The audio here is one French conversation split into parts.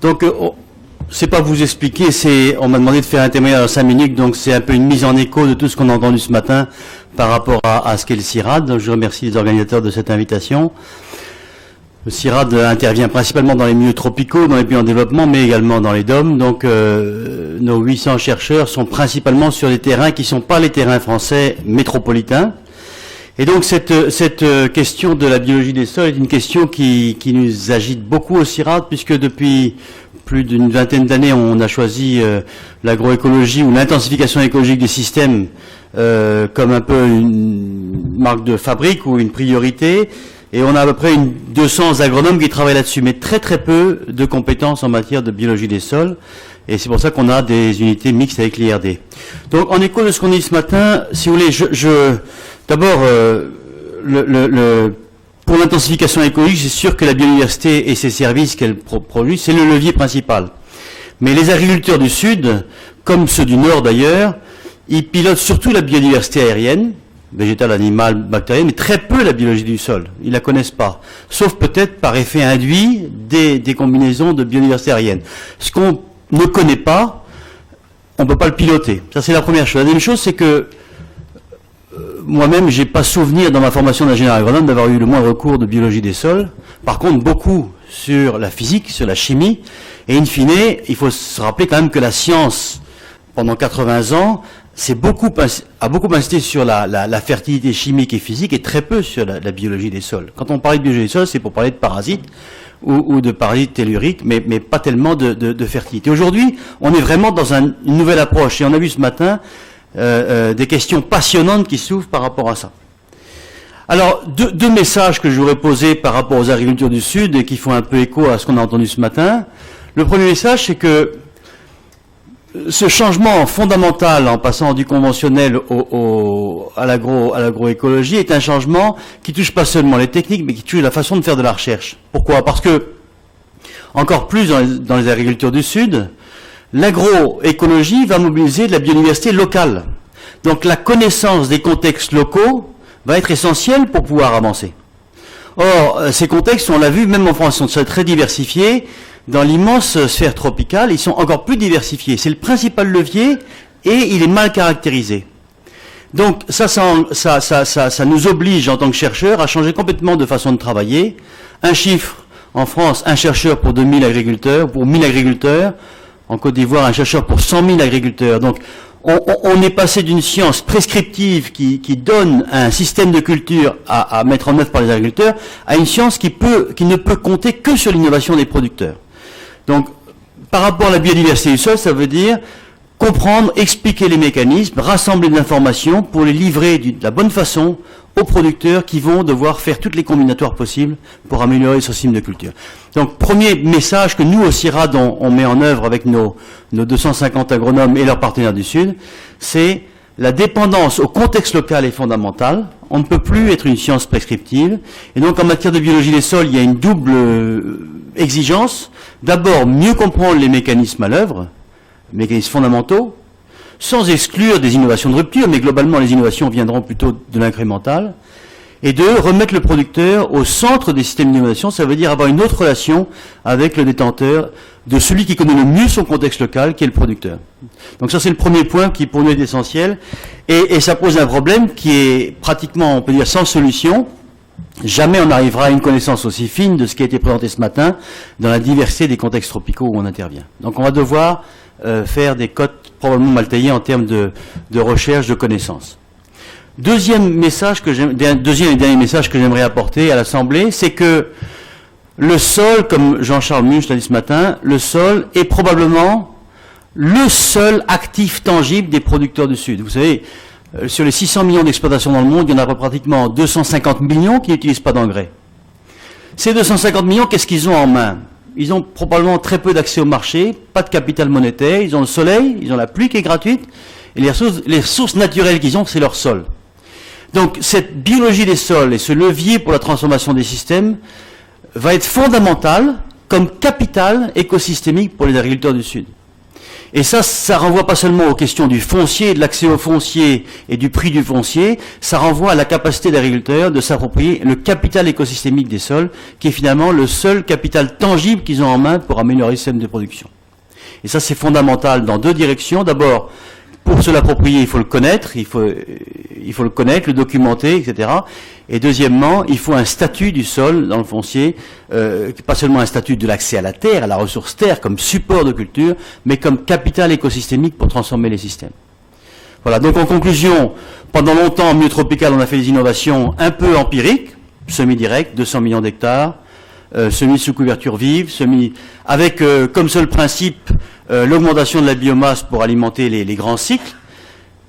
Donc, c'est pas vous expliquer, on m'a demandé de faire un témoignage en 5 minutes, donc c'est un peu une mise en écho de tout ce qu'on a entendu ce matin par rapport à ce qu'est le CIRAD. Donc, je remercie les organisateurs de cette invitation. Le CIRAD intervient principalement dans les milieux tropicaux, dans les pays en développement, mais également dans les DOM. Donc, nos 800 chercheurs sont principalement sur des terrains qui ne sont pas les terrains français métropolitains. Et donc, cette question de la biologie des sols est une question qui nous agite beaucoup au CIRAD, puisque depuis plus d'une vingtaine d'années, on a choisi l'agroécologie ou l'intensification écologique des systèmes comme un peu une marque de fabrique ou une priorité. Et on a à peu près 200 agronomes qui travaillent là-dessus, mais très très peu de compétences en matière de biologie des sols. Et c'est pour ça qu'on a des unités mixtes avec l'IRD. Donc, en écho de ce qu'on dit ce matin, si vous voulez, d'abord, pour l'intensification écologique, c'est sûr que la biodiversité et ses services qu'elle produit, c'est le levier principal. Mais les agriculteurs du Sud, comme ceux du Nord d'ailleurs, ils pilotent surtout la biodiversité aérienne, végétale, animale, bactérienne, mais très peu la biologie du sol. Ils la connaissent pas. Sauf peut-être par effet induit des combinaisons de biodiversité aérienne. Ce qu'on ne connaît pas, on ne peut pas le piloter. Ça, c'est la première chose. La deuxième chose, c'est que moi-même, j'ai pas souvenir dans ma formation d'ingénieur agronome d'avoir eu le moindre cours de biologie des sols. Par contre, beaucoup sur la physique, sur la chimie. Et in fine, il faut se rappeler quand même que la science, pendant 80 ans, a beaucoup insisté sur la fertilité chimique et physique et très peu sur la biologie des sols. Quand on parle de biologie des sols, c'est pour parler de parasites ou de parasites telluriques, mais pas tellement de fertilité. Aujourd'hui, on est vraiment dans une nouvelle approche et on a vu ce matin des questions passionnantes qui s'ouvrent par rapport à ça. Alors, deux messages que je voudrais poser par rapport aux agricultures du Sud et qui font un peu écho à ce qu'on a entendu ce matin. Le premier message, c'est que ce changement fondamental en passant du conventionnel à l'agroécologie est un changement qui touche pas seulement les techniques, mais qui touche la façon de faire de la recherche. Pourquoi? Parce que, encore plus dans les agricultures du Sud, l'agroécologie va mobiliser de la biodiversité locale. Donc la connaissance des contextes locaux va être essentielle pour pouvoir avancer. Or, ces contextes, on l'a vu, même en France, sont très diversifiés. Dans l'immense sphère tropicale, ils sont encore plus diversifiés. C'est le principal levier et il est mal caractérisé. Donc ça nous oblige en tant que chercheurs à changer complètement de façon de travailler. Un chiffre, en France, un chercheur pour 2000 agriculteurs, pour 1000 agriculteurs. En Côte d'Ivoire, un chercheur pour 100 000 agriculteurs. Donc on est passé d'une science prescriptive qui donne un système de culture à mettre en œuvre par les agriculteurs à une science qui ne peut compter que sur l'innovation des producteurs. Donc, par rapport à la biodiversité du sol, ça veut dire comprendre, expliquer les mécanismes, rassembler de l'information pour les livrer de la bonne façon aux producteurs qui vont devoir faire toutes les combinatoires possibles pour améliorer ce système de culture. Donc, premier message que nous, au CIRAD, on met en œuvre avec nos 250 agronomes et leurs partenaires du Sud, c'est la dépendance au contexte local est fondamentale. On ne peut plus être une science prescriptive. Et donc, en matière de biologie des sols, il y a une double exigence. D'abord, mieux comprendre les mécanismes à l'œuvre, les mécanismes fondamentaux, sans exclure des innovations de rupture, mais globalement, les innovations viendront plutôt de l'incrémental. Et deux, remettre le producteur au centre des systèmes d'innovation, ça veut dire avoir une autre relation avec le détenteur de celui qui connaît le mieux son contexte local, qui est le producteur. Donc ça, c'est le premier point qui, pour nous, est essentiel. Et ça pose un problème qui est pratiquement, on peut dire, sans solution. Jamais on n'arrivera à une connaissance aussi fine de ce qui a été présenté ce matin dans la diversité des contextes tropicaux où on intervient. Donc on va devoir faire des cotes probablement mal taillées en termes de recherche, de connaissances. Deuxième et dernier message que j'aimerais apporter à l'Assemblée, c'est que le sol, comme Jean-Charles Munch l'a dit ce matin, le sol est probablement le seul actif tangible des producteurs du Sud. Vous savez, sur les 600 millions d'exploitations dans le monde, il y en a pratiquement 250 millions qui n'utilisent pas d'engrais. Ces 250 millions, qu'est-ce qu'ils ont en main? Ils ont probablement très peu d'accès au marché, pas de capital monétaire, ils ont le soleil, ils ont la pluie qui est gratuite, et les ressources naturelles qu'ils ont, c'est leur sol. Donc cette biologie des sols et ce levier pour la transformation des systèmes va être fondamental comme capital écosystémique pour les agriculteurs du Sud. Et ça renvoie pas seulement aux questions du foncier, de l'accès au foncier et du prix du foncier, ça renvoie à la capacité des agriculteurs de s'approprier le capital écosystémique des sols, qui est finalement le seul capital tangible qu'ils ont en main pour améliorer le système de production. Et ça, c'est fondamental dans deux directions. D'abord, pour se l'approprier, il faut le connaître, il faut le connaître, le documenter, etc. Et deuxièmement, il faut un statut du sol dans le foncier, pas seulement un statut de l'accès à la terre, à la ressource terre, comme support de culture, mais comme capital écosystémique pour transformer les systèmes. Voilà, donc en conclusion, pendant longtemps, en milieu tropical, on a fait des innovations un peu empiriques, semi-directes, 200 millions d'hectares, semis sous couverture vive, avec comme seul principe l'augmentation de la biomasse pour alimenter les grands cycles.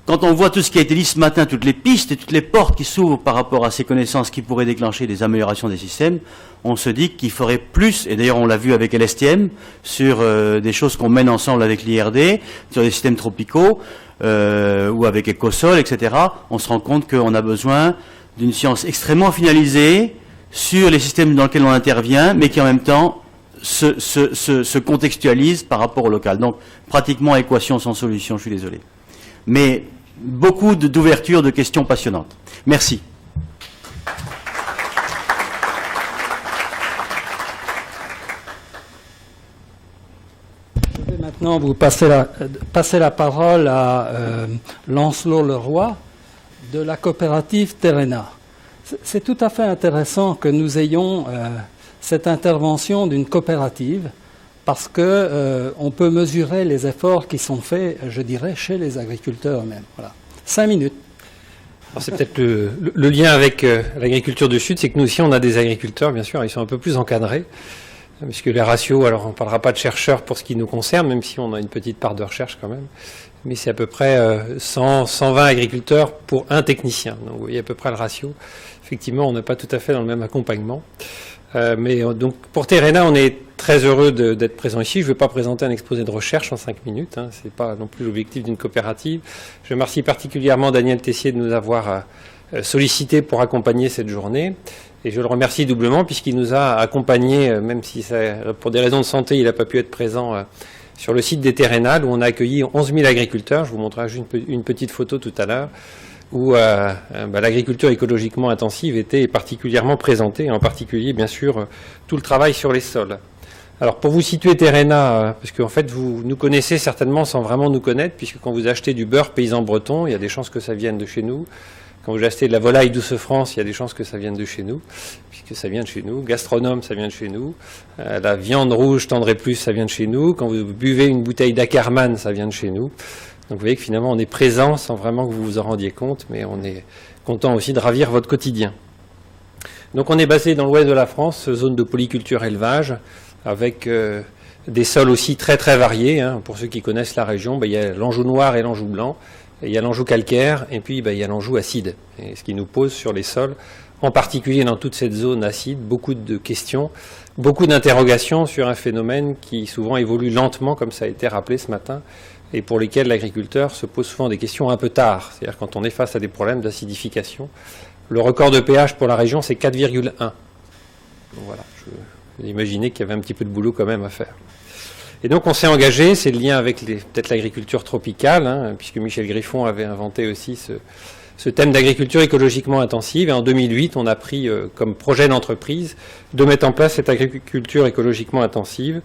Quand on voit tout ce qui a été dit ce matin, toutes les pistes et toutes les portes qui s'ouvrent par rapport à ces connaissances qui pourraient déclencher des améliorations des systèmes, on se dit qu'il faudrait plus, et d'ailleurs on l'a vu avec LSTM, sur des choses qu'on mène ensemble avec l'IRD, sur des systèmes tropicaux, ou avec Ecosol, etc. On se rend compte qu'on a besoin d'une science extrêmement finalisée sur les systèmes dans lesquels on intervient, mais qui en même temps se contextualise par rapport au local. Donc pratiquement équation sans solution, je suis désolé. Mais beaucoup d'ouverture, de questions passionnantes. Merci. Je vais maintenant vous passer la parole à Lancelot Leroy de la coopérative Terrena. C'est tout à fait intéressant que nous ayons cette intervention d'une coopérative parce que on peut mesurer les efforts qui sont faits, je dirais, chez les agriculteurs eux-mêmes. Voilà. 5 minutes. C'est peut-être le lien avec l'agriculture du Sud, c'est que nous aussi on a des agriculteurs, bien sûr, ils sont un peu plus encadrés, puisque les ratios, alors on ne parlera pas de chercheurs pour ce qui nous concerne, même si on a une petite part de recherche quand même, mais c'est à peu près 120 agriculteurs pour un technicien. Donc vous voyez à peu près le ratio. Effectivement, on n'est pas tout à fait dans le même accompagnement. Mais donc pour Terrena, on est très heureux d'être présent ici. Je ne vais pas présenter un exposé de recherche en 5 minutes, hein. Ce n'est pas non plus l'objectif d'une coopérative. Je remercie particulièrement Daniel Tessier de nous avoir sollicité pour accompagner cette journée. Et je le remercie doublement puisqu'il nous a accompagnés, même si pour des raisons de santé, il n'a pas pu être présent sur le site des Terrenales où on a accueilli 11 000 agriculteurs. Je vous montrerai juste une petite photo tout à l'heure, où l'agriculture écologiquement intensive était particulièrement présentée, en particulier, bien sûr, tout le travail sur les sols. Alors, pour vous situer Terrena, parce qu'en fait, vous nous connaissez certainement sans vraiment nous connaître, puisque quand vous achetez du beurre paysan breton, il y a des chances que ça vienne de chez nous. Quand vous achetez de la volaille Douce France, il y a des chances que ça vienne de chez nous, puisque ça vient de chez nous. Gastronome, ça vient de chez nous. La viande rouge Tendre et Plus, ça vient de chez nous. Quand vous buvez une bouteille d'Ackerman, ça vient de chez nous. Donc vous voyez que finalement on est présent sans vraiment que vous vous en rendiez compte, mais on est content aussi de ravir votre quotidien. Donc on est basé dans l'ouest de la France, zone de polyculture élevage, avec des sols aussi très très variés. Hein. Pour ceux qui connaissent la région, il y a l'Anjou noir et l'Anjou blanc, et il y a l'Anjou calcaire, et puis il y a l'Anjou acide. Et ce qui nous pose sur les sols, en particulier dans toute cette zone acide, beaucoup de questions, beaucoup d'interrogations sur un phénomène qui souvent évolue lentement, comme ça a été rappelé ce matin, et pour lesquels l'agriculteur se pose souvent des questions un peu tard, c'est-à-dire quand on est face à des problèmes d'acidification. Le record de pH pour la région, c'est 4,1. Donc voilà, vous imaginez qu'il y avait un petit peu de boulot quand même à faire. Et donc on s'est engagé, c'est le lien avec peut-être l'agriculture tropicale, hein, puisque Michel Griffon avait inventé aussi ce thème d'agriculture écologiquement intensive, et en 2008, on a pris comme projet d'entreprise de mettre en place cette agriculture écologiquement intensive,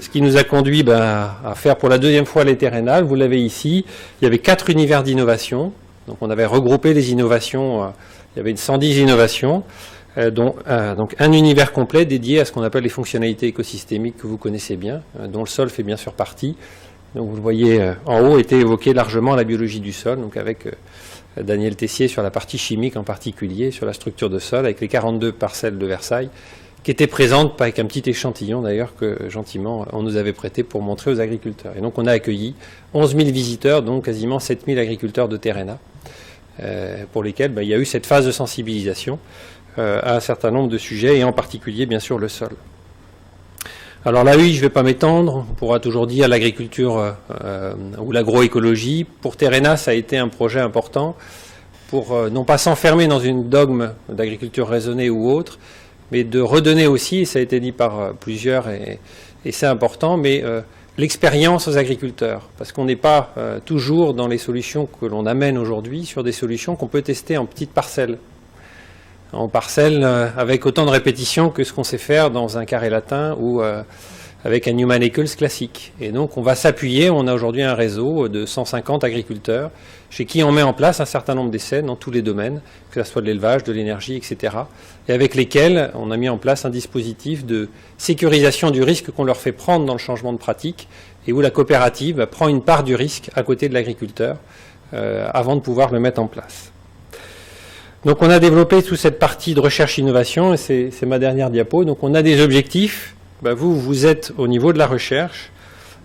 ce qui nous a conduit à faire pour la deuxième fois les Terrenales. Vous l'avez ici, il y avait 4 univers d'innovation, donc on avait regroupé les innovations, il y avait 110 innovations, donc un univers complet dédié à ce qu'on appelle les fonctionnalités écosystémiques que vous connaissez bien, dont le sol fait bien sûr partie. Donc vous le voyez en haut, était évoqué largement la biologie du sol, donc avec Daniel Tessier sur la partie chimique en particulier, sur la structure de sol, avec les 42 parcelles de Versailles, qui étaient présentes, avec un petit échantillon d'ailleurs que gentiment on nous avait prêté pour montrer aux agriculteurs. Et donc on a accueilli 11 000 visiteurs, donc quasiment 7 000 agriculteurs de Terrena, pour lesquels il y a eu cette phase de sensibilisation à un certain nombre de sujets, et en particulier bien sûr le sol. Alors là, oui, je ne vais pas m'étendre, on pourra toujours dire l'agriculture ou l'agroécologie. Pour Terrena, ça a été un projet important pour non pas s'enfermer dans une dogme d'agriculture raisonnée ou autre, mais de redonner aussi, ça a été dit par plusieurs, et c'est important, mais l'expérience aux agriculteurs, parce qu'on n'est pas toujours dans les solutions que l'on amène aujourd'hui sur des solutions qu'on peut tester en petites parcelles. En parcelles avec autant de répétitions que ce qu'on sait faire dans un carré latin ou avec un Newman Eccles classique. Et donc on va s'appuyer, on a aujourd'hui un réseau de 150 agriculteurs chez qui on met en place un certain nombre d'essais dans tous les domaines, que ce soit de l'élevage, de l'énergie, etc. Et avec lesquels on a mis en place un dispositif de sécurisation du risque qu'on leur fait prendre dans le changement de pratique et où la coopérative prend une part du risque à côté de l'agriculteur avant de pouvoir le mettre en place. Donc on a développé toute cette partie de recherche-innovation et c'est ma dernière diapo. Donc on a des objectifs. Vous êtes au niveau de la recherche.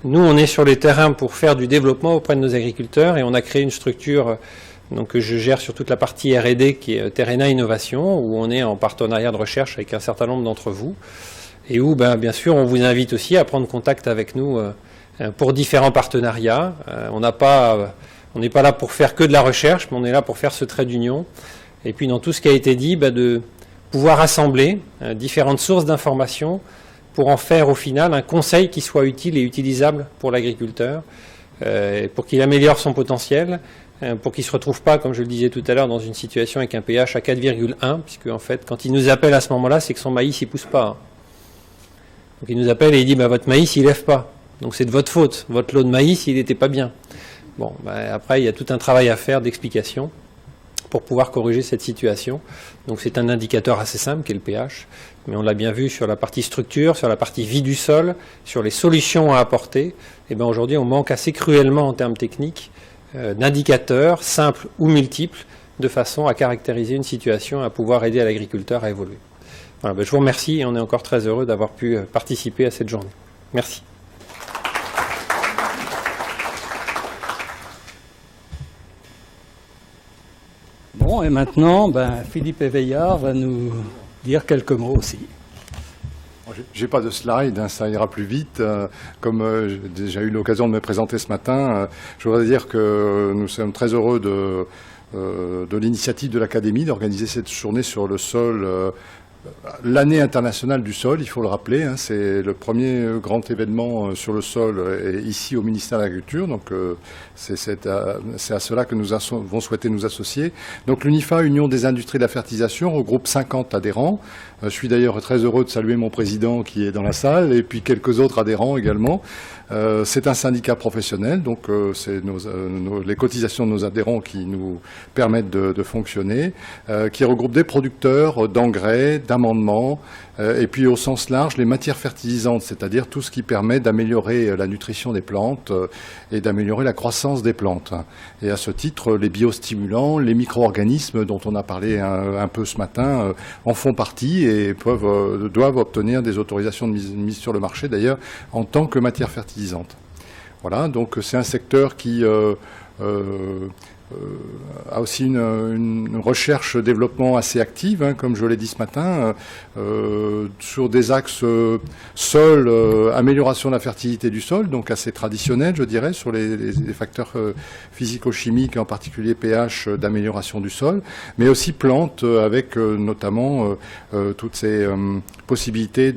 Nous, on est sur les terrains pour faire du développement auprès de nos agriculteurs et on a créé une structure que je gère sur toute la partie R&D qui est Terrena Innovation, où on est en partenariat de recherche avec un certain nombre d'entre vous et où, bien sûr, on vous invite aussi à prendre contact avec nous pour différents partenariats. On n'est pas là pour faire que de la recherche, mais on est là pour faire ce trait d'union. Et puis, dans tout ce qui a été dit, de pouvoir assembler différentes sources d'informations pour en faire au final un conseil qui soit utile et utilisable pour l'agriculteur, pour qu'il améliore son potentiel, pour qu'il ne se retrouve pas, comme je le disais tout à l'heure, dans une situation avec un pH à 4,1, puisque en fait, quand il nous appelle à ce moment-là, c'est que son maïs il pousse pas. Donc il nous appelle et il dit votre maïs il lève pas, donc c'est de votre faute, votre lot de maïs il n'était pas bien. Bon, après il y a tout un travail à faire d'explication pour pouvoir corriger cette situation. Donc c'est un indicateur assez simple qui est le pH, mais on l'a bien vu sur la partie structure, sur la partie vie du sol, sur les solutions à apporter. Et aujourd'hui on manque assez cruellement en termes techniques d'indicateurs simples ou multiples de façon à caractériser une situation, à pouvoir aider l'agriculteur à évoluer. Voilà, je vous remercie et on est encore très heureux d'avoir pu participer à cette journée. Merci. Bon, et maintenant, Philippe Éveillard va nous dire quelques mots aussi. J'ai pas de slide, ça ira plus vite. Comme j'ai déjà eu l'occasion de me présenter ce matin, je voudrais dire que nous sommes très heureux de l'initiative de l'Académie d'organiser cette journée sur le sol. L'année internationale du sol, il faut le rappeler, c'est le premier grand événement sur le sol ici au ministère de l'Agriculture, donc c'est à cela que nous avons souhaité nous associer. Donc l'UNIFA, Union des industries de la fertilisation, regroupe 50 adhérents. Je suis d'ailleurs très heureux de saluer mon président qui est dans la salle et puis quelques autres adhérents également. C'est un syndicat professionnel, donc c'est les cotisations de nos adhérents qui nous permettent de fonctionner, qui regroupe des producteurs d'engrais, d'amendements, et puis au sens large, les matières fertilisantes, c'est-à-dire tout ce qui permet d'améliorer la nutrition des plantes et d'améliorer la croissance des plantes. Et à ce titre, les biostimulants, les micro-organismes dont on a parlé un peu ce matin en font partie et doivent obtenir des autorisations de mise sur le marché, d'ailleurs, en tant que matière fertilisante. Voilà, donc c'est un secteur qui a aussi une recherche-développement assez active, comme je l'ai dit ce matin, sur des axes sol, amélioration de la fertilité du sol, donc assez traditionnel, je dirais, sur les facteurs physico-chimiques, en particulier pH, d'amélioration du sol, mais aussi plantes, avec notamment toutes ces possibilités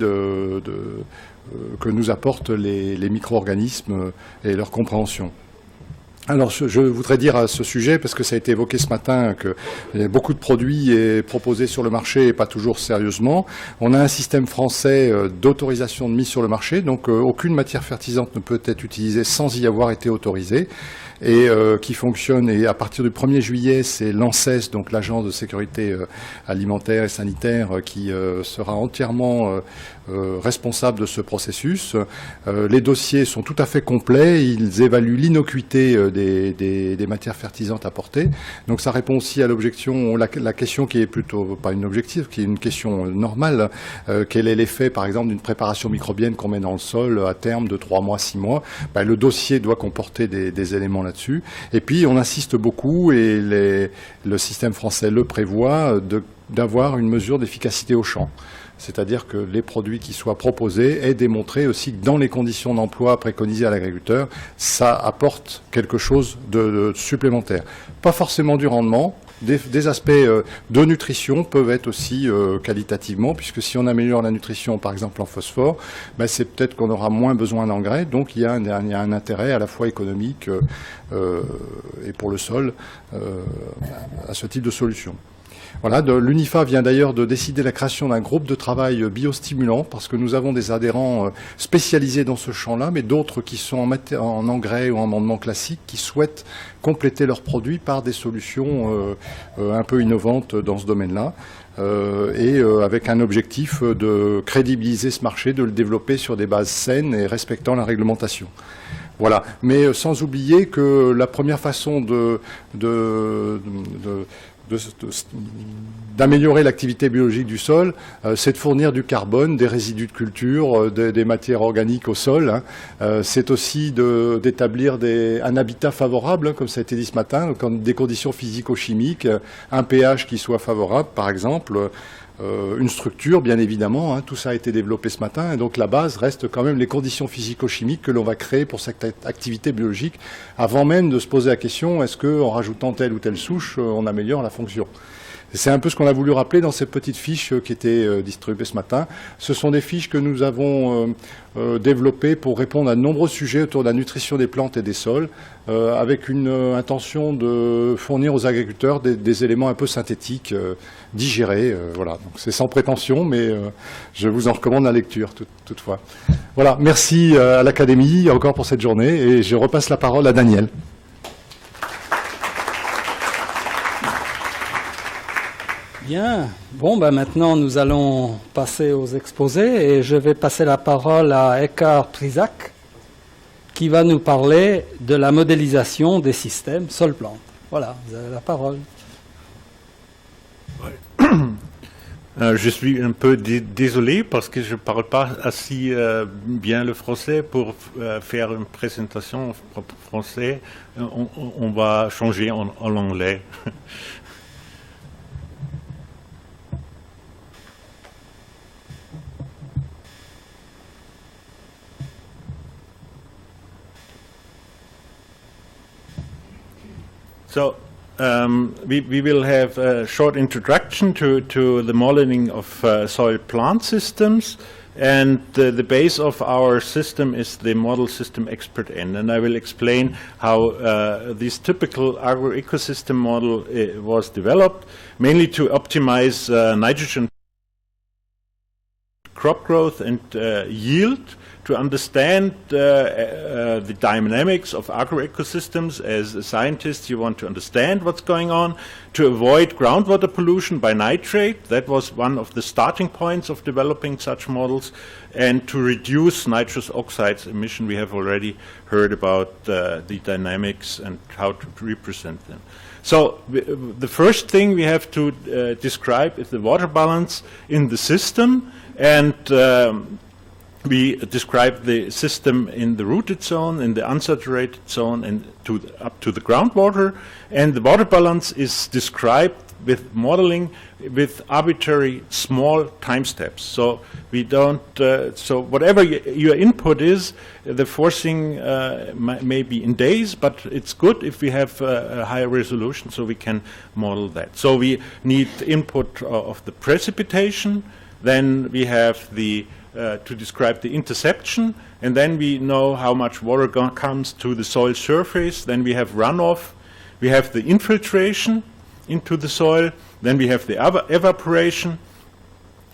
que nous apportent les micro-organismes et leur compréhension. Alors, je voudrais dire à ce sujet, parce que ça a été évoqué ce matin, qu'il y a beaucoup de produits proposés sur le marché et pas toujours sérieusement. On a un système français d'autorisation de mise sur le marché, donc aucune matière fertilisante ne peut être utilisée sans y avoir été autorisée, et qui fonctionne. Et à partir du 1er juillet, c'est l'ANSES, donc l'Agence de sécurité alimentaire et sanitaire, qui sera entièrement responsable de ce processus. Les dossiers sont tout à fait complets. Ils évaluent l'innocuité des matières fertilisantes apportées. Donc ça répond aussi à l'objection, la question qui est plutôt pas une objective, qui est une question normale. Quel est l'effet, par exemple, d'une préparation microbienne qu'on met dans le sol à terme de 3 mois, 6 mois? Le dossier doit comporter des éléments là-dessus. Et puis on insiste beaucoup, et le système français le prévoit, d'avoir une mesure d'efficacité au champ. C'est-à-dire que les produits qui soient proposés aient démontré aussi que dans les conditions d'emploi préconisées à l'agriculteur, ça apporte quelque chose de supplémentaire. Pas forcément du rendement, des aspects de nutrition peuvent être aussi qualitativement, puisque si on améliore la nutrition, par exemple en phosphore, c'est peut-être qu'on aura moins besoin d'engrais, donc il y a un intérêt à la fois économique et pour le sol à ce type de solution. Voilà, l'UNIFA vient d'ailleurs de décider la création d'un groupe de travail biostimulant, parce que nous avons des adhérents spécialisés dans ce champ-là, mais d'autres qui sont en engrais ou en amendement classique, qui souhaitent compléter leurs produits par des solutions un peu innovantes dans ce domaine-là, et avec un objectif de crédibiliser ce marché, de le développer sur des bases saines et respectant la réglementation. Voilà, mais sans oublier que la première façon d'améliorer l'activité biologique du sol, c'est de fournir du carbone, des résidus de culture, des matières organiques au sol. C'est aussi d'établir un habitat favorable, comme ça a été dit ce matin, donc des conditions physico-chimiques, un pH qui soit favorable, par exemple, une structure, bien évidemment, tout ça a été développé ce matin, et donc la base reste quand même les conditions physico-chimiques que l'on va créer pour cette activité biologique, avant même de se poser la question, est-ce qu'en rajoutant telle ou telle souche, on améliore la fonction ? C'est un peu ce qu'on a voulu rappeler dans ces petites fiches qui étaient distribuées ce matin. Ce sont des fiches que nous avons développées pour répondre à de nombreux sujets autour de la nutrition des plantes et des sols, avec une intention de fournir aux agriculteurs des éléments un peu synthétiques, digérés. Voilà. Donc c'est sans prétention, mais je vous en recommande la lecture toutefois. Voilà. Merci à l'Académie encore pour cette journée, et je repasse la parole à Daniel. Bien. Bon, maintenant, nous allons passer aux exposés et je vais passer la parole à Eckhard Prisak qui va nous parler de la modélisation des systèmes sol-plante. Voilà, vous avez la parole. Je suis un peu désolé parce que je ne parle pas assez bien le français pour faire une présentation en français. On va changer en anglais. So we will have a short introduction to the modeling of soil plant systems, and the base of our system is the model system ExpertN, and I will explain how this typical agroecosystem model was developed, mainly to optimize nitrogen crop growth and yield, to understand the dynamics of agroecosystems. As a scientist, you want to understand what's going on, to avoid groundwater pollution by nitrate. That was one of the starting points of developing such models, and to reduce nitrous oxides emission. We have already heard about the dynamics and how to represent them. So the first thing we have to describe is the water balance in the system, and we describe the system in the rooted zone, in the unsaturated zone, and up to the groundwater. And the water balance is described with modeling with arbitrary small time steps. So we don't. So whatever your input is, the forcing may be in days, but it's good if we have a higher resolution, so we can model that. So we need input of the precipitation. Then we have the to describe the interception, and then we know how much water comes to the soil surface. Then we have runoff, we have the infiltration into the soil, then we have the evaporation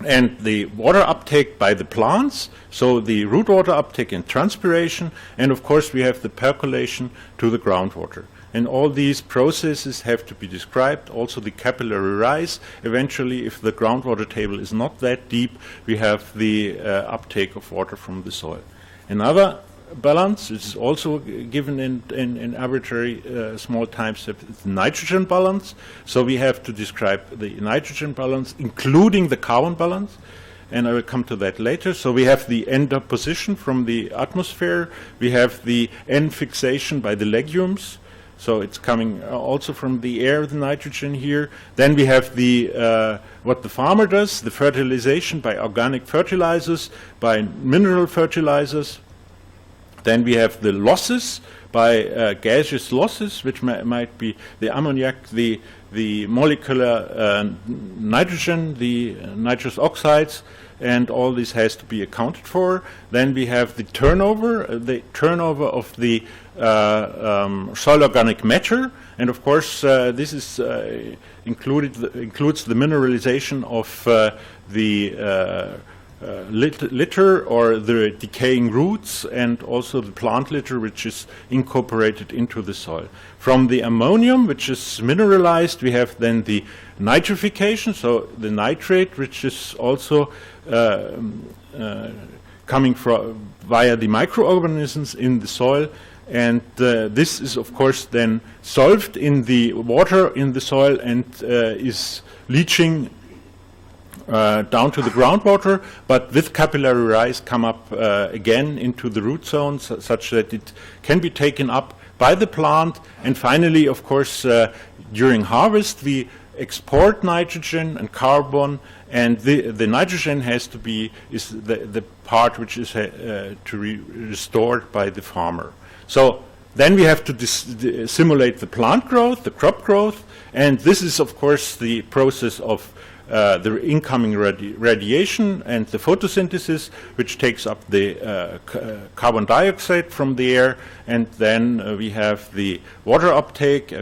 and the water uptake by the plants, so the root water uptake and transpiration, and of course we have the percolation to the groundwater. And all these processes have to be described, also the capillary rise. Eventually, if the groundwater table is not that deep, we have the uptake of water from the soil. Another balance, which is also given in arbitrary small time steps, is the nitrogen balance. So we have to describe the nitrogen balance, including the carbon balance. And I will come to that later. So we have the end position from the atmosphere. We have the end fixation by the legumes. So it's coming also from the air, the nitrogen here. Then we have the what the farmer does, the fertilization by organic fertilizers, by mineral fertilizers. Then we have the losses by gaseous losses, which might be the ammoniac, the the molecular nitrogen, the nitrous oxides, and all this has to be accounted for. Then we have the turnover of the soil organic matter, and of course this is includes the mineralization of the litter or the decaying roots, and also the plant litter which is incorporated into the soil. From the ammonium, which is mineralized, we have then the nitrification, so the nitrate, which is also coming from via the microorganisms in the soil, and this is of course then solved in the water in the soil and is leaching down to the groundwater, but with capillary rise come up again into the root zone, such that it can be taken up by the plant. And finally, of course, during harvest we export nitrogen and carbon, and the nitrogen has to be the part which is restored by the farmer. So then we have to simulate the plant growth, the crop growth, and this is of course the process of the incoming radiation and the photosynthesis, which takes up the carbon dioxide from the air, and then we have the water uptake.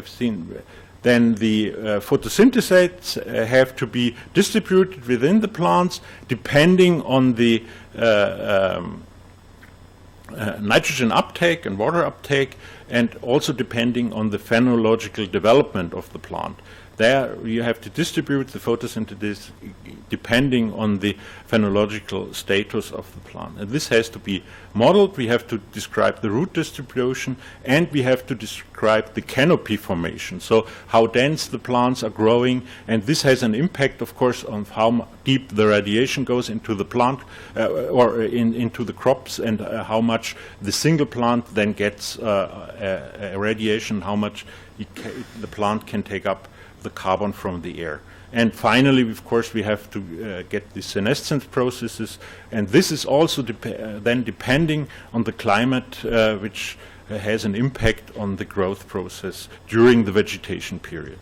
Then the photosynthesites have to be distributed within the plants depending on the nitrogen uptake and water uptake, and also depending on the phenological development of the plant. There you have to distribute the photosynthesis depending on the phenological status of the plant. And this has to be modeled. We have to describe the root distribution, and we have to describe the canopy formation, so how dense the plants are growing. And this has an impact, of course, on how deep the radiation goes into the plant or into the crops, and how much the single plant then gets radiation, how much the plant can take up the carbon from the air. And finally, of course, we have to get the senescence processes, and this is also then depending on the climate, which has an impact on the growth process during the vegetation period.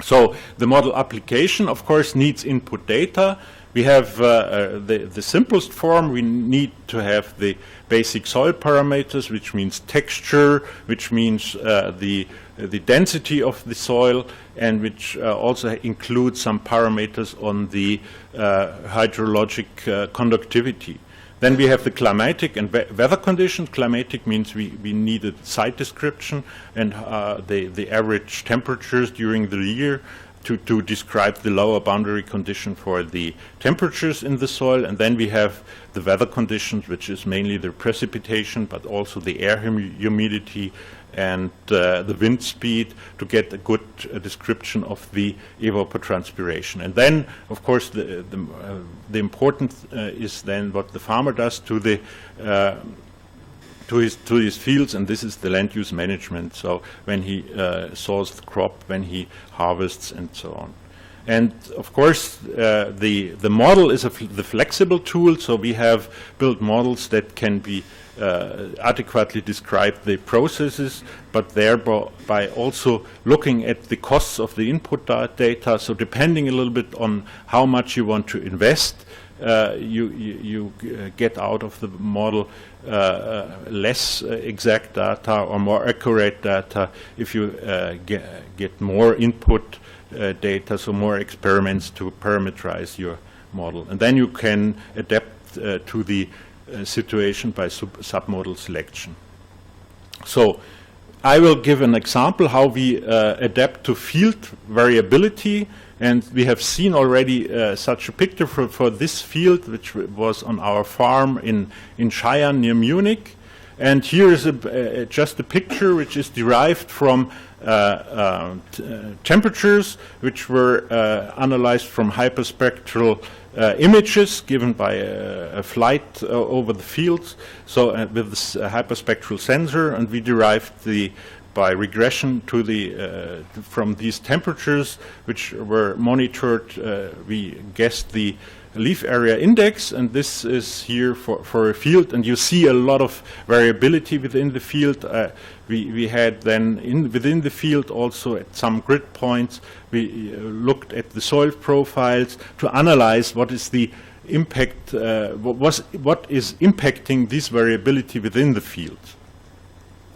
So the model application, of course, needs input data. We have the simplest form. We need to have the basic soil parameters, which means texture, which means the density of the soil, and which also includes some parameters on the hydrologic conductivity. Then we have the climatic and weather conditions. Climatic means we need a site description and the average temperatures during the year to describe the lower boundary condition for the temperatures in the soil. And then we have the weather conditions, which is mainly the precipitation, but also the air humidity and the wind speed, to get a good description of the evapotranspiration. And then, of course, the important is then what the farmer does to the to his fields, and this is the land use management. So when he sows the crop, when he harvests, and so on. And of course, the model is the flexible tool. So we have built models that can be adequately describe the processes, but thereby also looking at the costs of the input data. So depending a little bit on how much you want to invest, you get out of the model less exact data or more accurate data if you get more input data, so more experiments to parameterize your model. And then you can adapt to the situation by submodel selection. So I will give an example how we adapt to field variability, and we have seen already such a picture for this field, which was on our farm in Scheyern near Munich. And here is just a picture which is derived from temperatures which were analyzed from hyperspectral images given by a flight over the fields, so with this hyperspectral sensor, and we derived by regression to from these temperatures which were monitored, we guessed the leaf area index, and this is here for a field, and you see a lot of variability within the field. We had then within the field also at some grid points, we looked at the soil profiles to analyze what is the impact, what is impacting this variability within the field.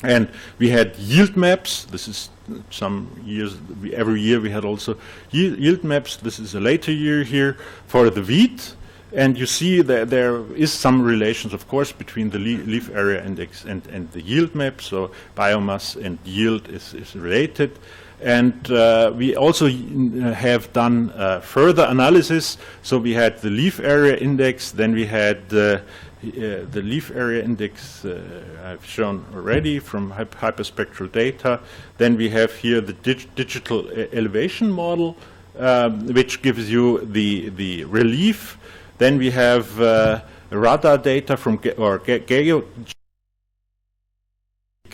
And we had yield maps. This is some years, every year we had also yield maps. This is a later year here for the wheat. And you see that there is some relations, of course, between the leaf area index and the yield map. So biomass and yield is related. And we also have done further analysis. So we had the leaf area index, then we had the leaf area index I've shown already from hyperspectral data. Then we have here the digital elevation model, which gives you the relief. Then we have radar data from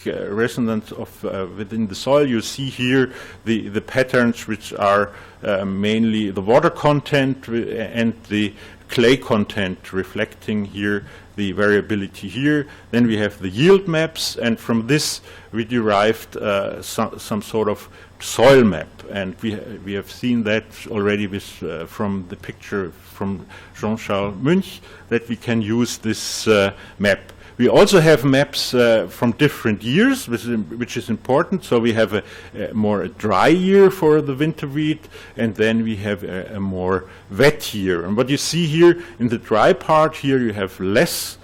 resonance of within the soil. You see here the patterns, which are mainly the water content and the clay content, reflecting here the variability here. Then we have the yield maps, and from this we derived some sort of soil map, and we have seen that already with from the picture from Jean-Charles Munch, that we can use this map. We also have maps from different years, which is important. So we have a more dry year for the winter wheat, and then we have a more wet year. And what you see here in the dry part, here you have less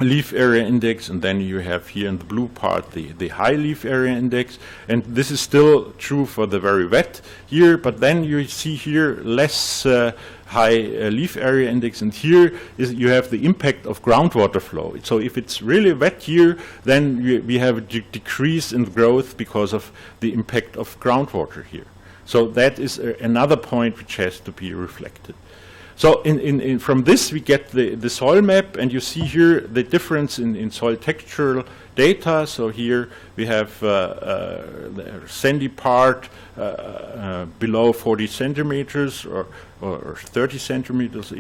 leaf area index, and then you have here in the blue part the high leaf area index. And this is still true for the very wet year, but then you see here less high leaf area index, and here you have the impact of groundwater flow. So if it's really a wet year, then we have a decrease in growth because of the impact of groundwater here. So that is another point which has to be reflected. So from this we get the soil map, and you see here the difference in soil textural data. So here we have the sandy part below 40 centimeters or 30 centimeters.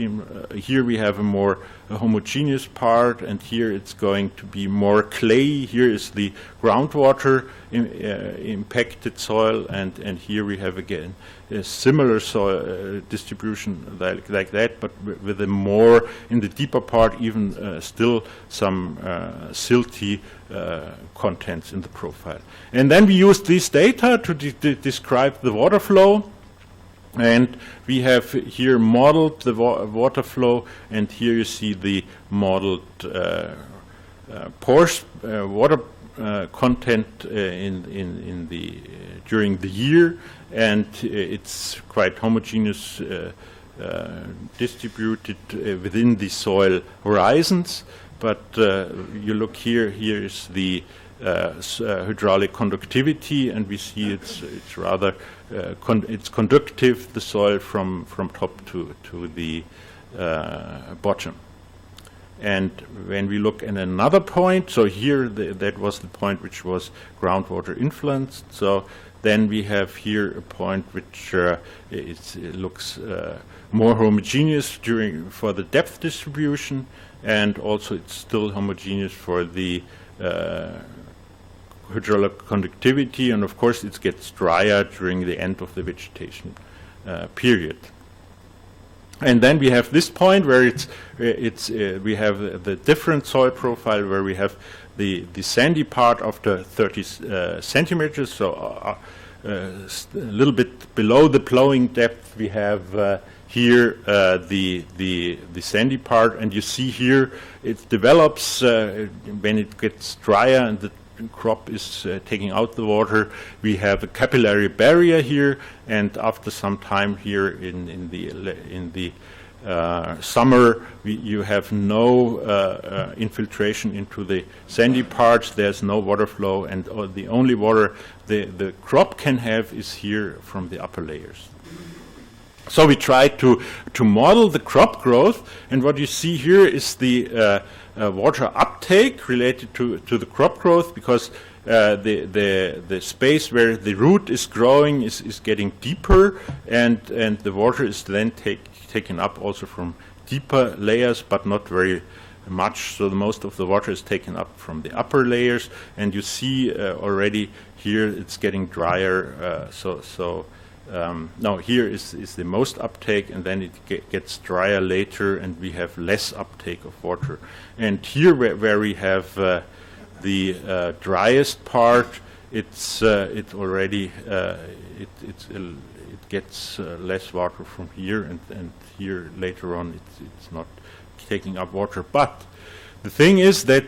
Here we have a more homogeneous part, and here it's going to be more clay. Here is the groundwater impacted soil, and here we have again a similar soil distribution like that, but with a more in the deeper part, even still some silty contents in the profile. And then we use this data to describe the water flow. And we have here modeled the water flow, and here you see the modeled pore water content in the during the year, and it's quite homogeneous distributed within the soil horizons. But you look here. Here is the hydraulic conductivity, and we see it's rather it's conductive, the soil from top to the bottom. And when we look at another point, so here that was the point which was groundwater influenced. So then we have here a point which it looks more homogeneous for the depth distribution, and also it's still homogeneous for the hydraulic conductivity, and of course it gets drier during the end of the vegetation period. And then we have this point where we have the different soil profile, where we have the sandy part after 30 centimeters, so a little bit below the plowing depth. We have here the sandy part, and you see here it develops when it gets drier and the crop is taking out the water. We have a capillary barrier here, and after some time here in the summer, you have no infiltration into the sandy parts. There's no water flow, and the only water the crop can have is here from the upper layers. So we tried to model the crop growth, and what you see here is the water uptake related to the crop growth, because the space where the root is growing is getting deeper, and the water is then taken up also from deeper layers, but not very much. So most of the water is taken up from the upper layers, and you see already here it's getting drier. Now here is the most uptake, and then it gets drier later, and we have less uptake of water. And here where we have the driest part, it gets less water from here, and here later on it's not taking up water. But the thing is that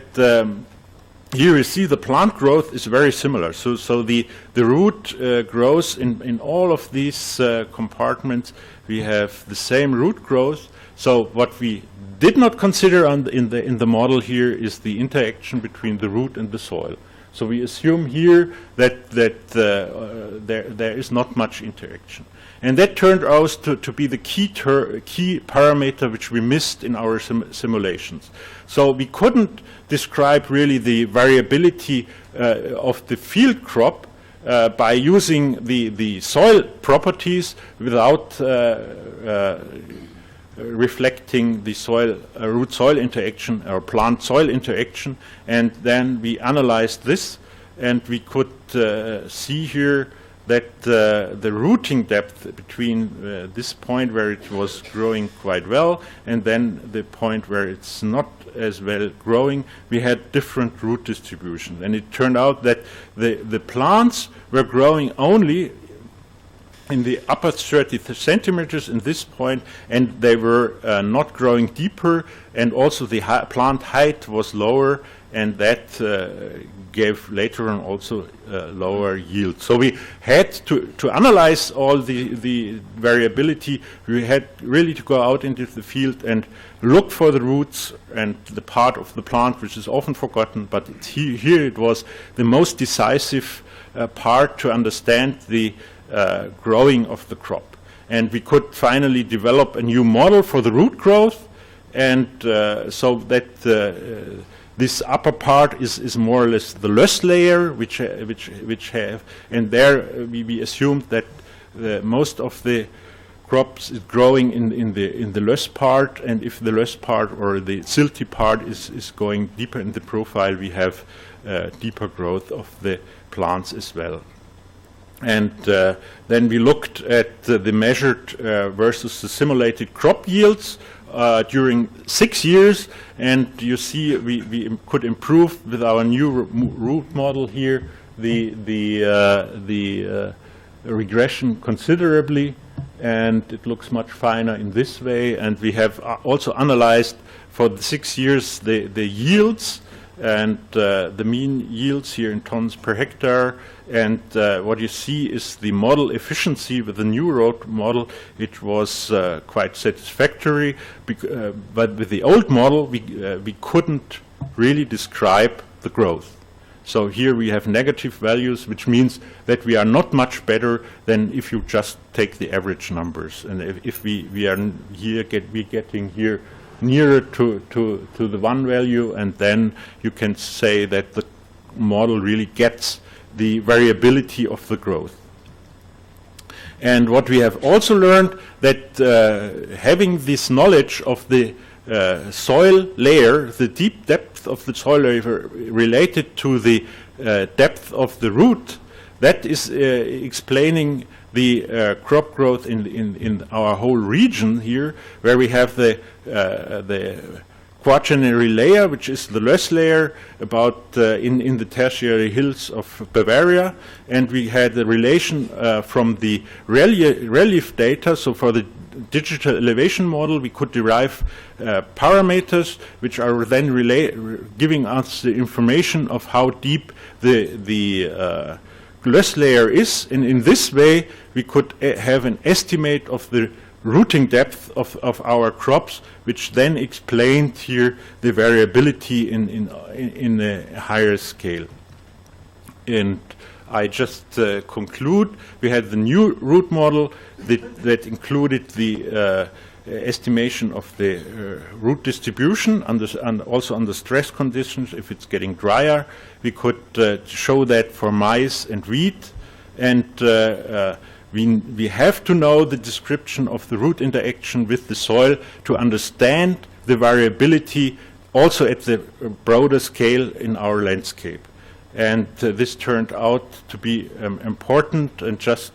here you see the plant growth is very similar. So the root grows in all of these compartments. We have the same root growth. So what we did not consider in the model here is the interaction between the root and the soil. So we assume here that there is not much interaction. And that turned out to be the key parameter which we missed in our simulations. So we couldn't describe really the variability of the field crop by using the soil properties without reflecting the soil root soil interaction or plant soil interaction. And then we analyzed this, and we could see here that the rooting depth between this point where it was growing quite well and then the point where it's not as well growing, we had different root distribution. And it turned out that the plants were growing only in the upper 30 centimeters in this point, and they were not growing deeper, and also the plant height was lower, and that gave later on also lower yield. So we had to analyze all the variability. We had really to go out into the field and look for the roots and the part of the plant which is often forgotten, but here it was the most decisive part to understand the growing of the crop. And we could finally develop a new model for the root growth, and so that this upper part is more or less the loess layer, which have, and there we assumed that most of the crops is growing in the loess part, and if the loess part or the silty part is going deeper in the profile, we have deeper growth of the plants as well. And then we looked at the measured versus the simulated crop yields during 6 years, and you see we could improve with our new root model here the regression considerably, and it looks much finer in this way. And we have also analyzed for the 6 years the yields, and the mean yields here in tons per hectare. And what you see is the model efficiency with the new road model. It was quite satisfactory, but with the old model we couldn't really describe the growth. So here we have negative values, which means that we are not much better than if you just take the average numbers. And if we are here getting here nearer to the one value, and then you can say that the model really gets the variability of the growth. And what we have also learned, that having this knowledge of the soil layer, the deep depth of the soil layer related to the depth of the root, that is explaining the crop growth in our whole region here, where we have the quaternary layer, which is the loess layer about in the tertiary hills of Bavaria, and we had the relation from the relief data. So for the digital elevation model, we could derive parameters which are then giving us the information of how deep the loess layer is, and in this way we could have an estimate of the rooting depth of our crops, which then explained here the variability in a higher scale. And I just conclude, we had the new root model that included the estimation of the root distribution and also under stress conditions. If it's getting drier, we could show that for maize and wheat, and We have to know the description of the root interaction with the soil to understand the variability also at the broader scale in our landscape. And this turned out to be important, and just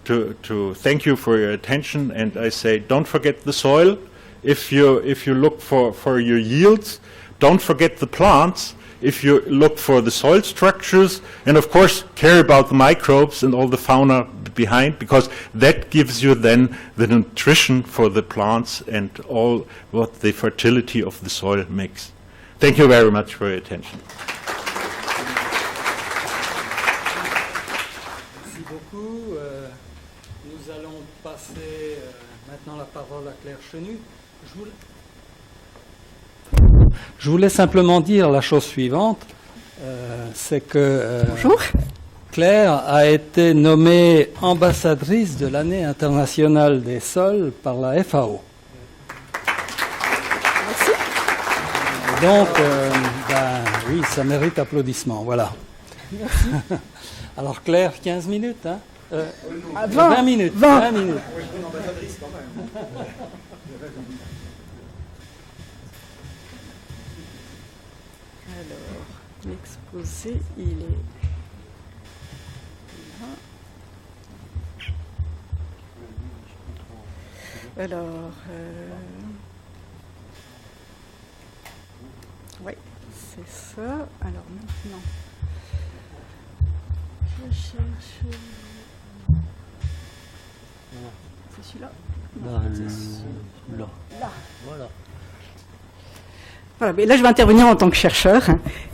to thank you for your attention. And I say, don't forget the soil. If you look for your yields, don't forget the plants. If you look for the soil structures, and of course care about the microbes and all the fauna behind, because that gives you then the nutrition for the plants and all what the fertility of the soil makes. Thank you very much for your attention. Merci beaucoup. Nous allons passer maintenant la parole à Claire Chenu. Je voulais simplement dire la chose suivante, c'est que Claire a été nommée ambassadrice de l'année internationale des sols par la FAO. Merci. Et donc, oui, ça mérite applaudissements, voilà. Merci. Alors Claire, 15 minutes, hein 20 minutes. 20 minutes. Alors, l'exposé, il est là. Alors, oui, c'est ça. Alors maintenant, je cherche. C'est celui-là? Non, c'est celui-là. Là. Voilà. Voilà, mais là, je vais intervenir en tant que chercheur.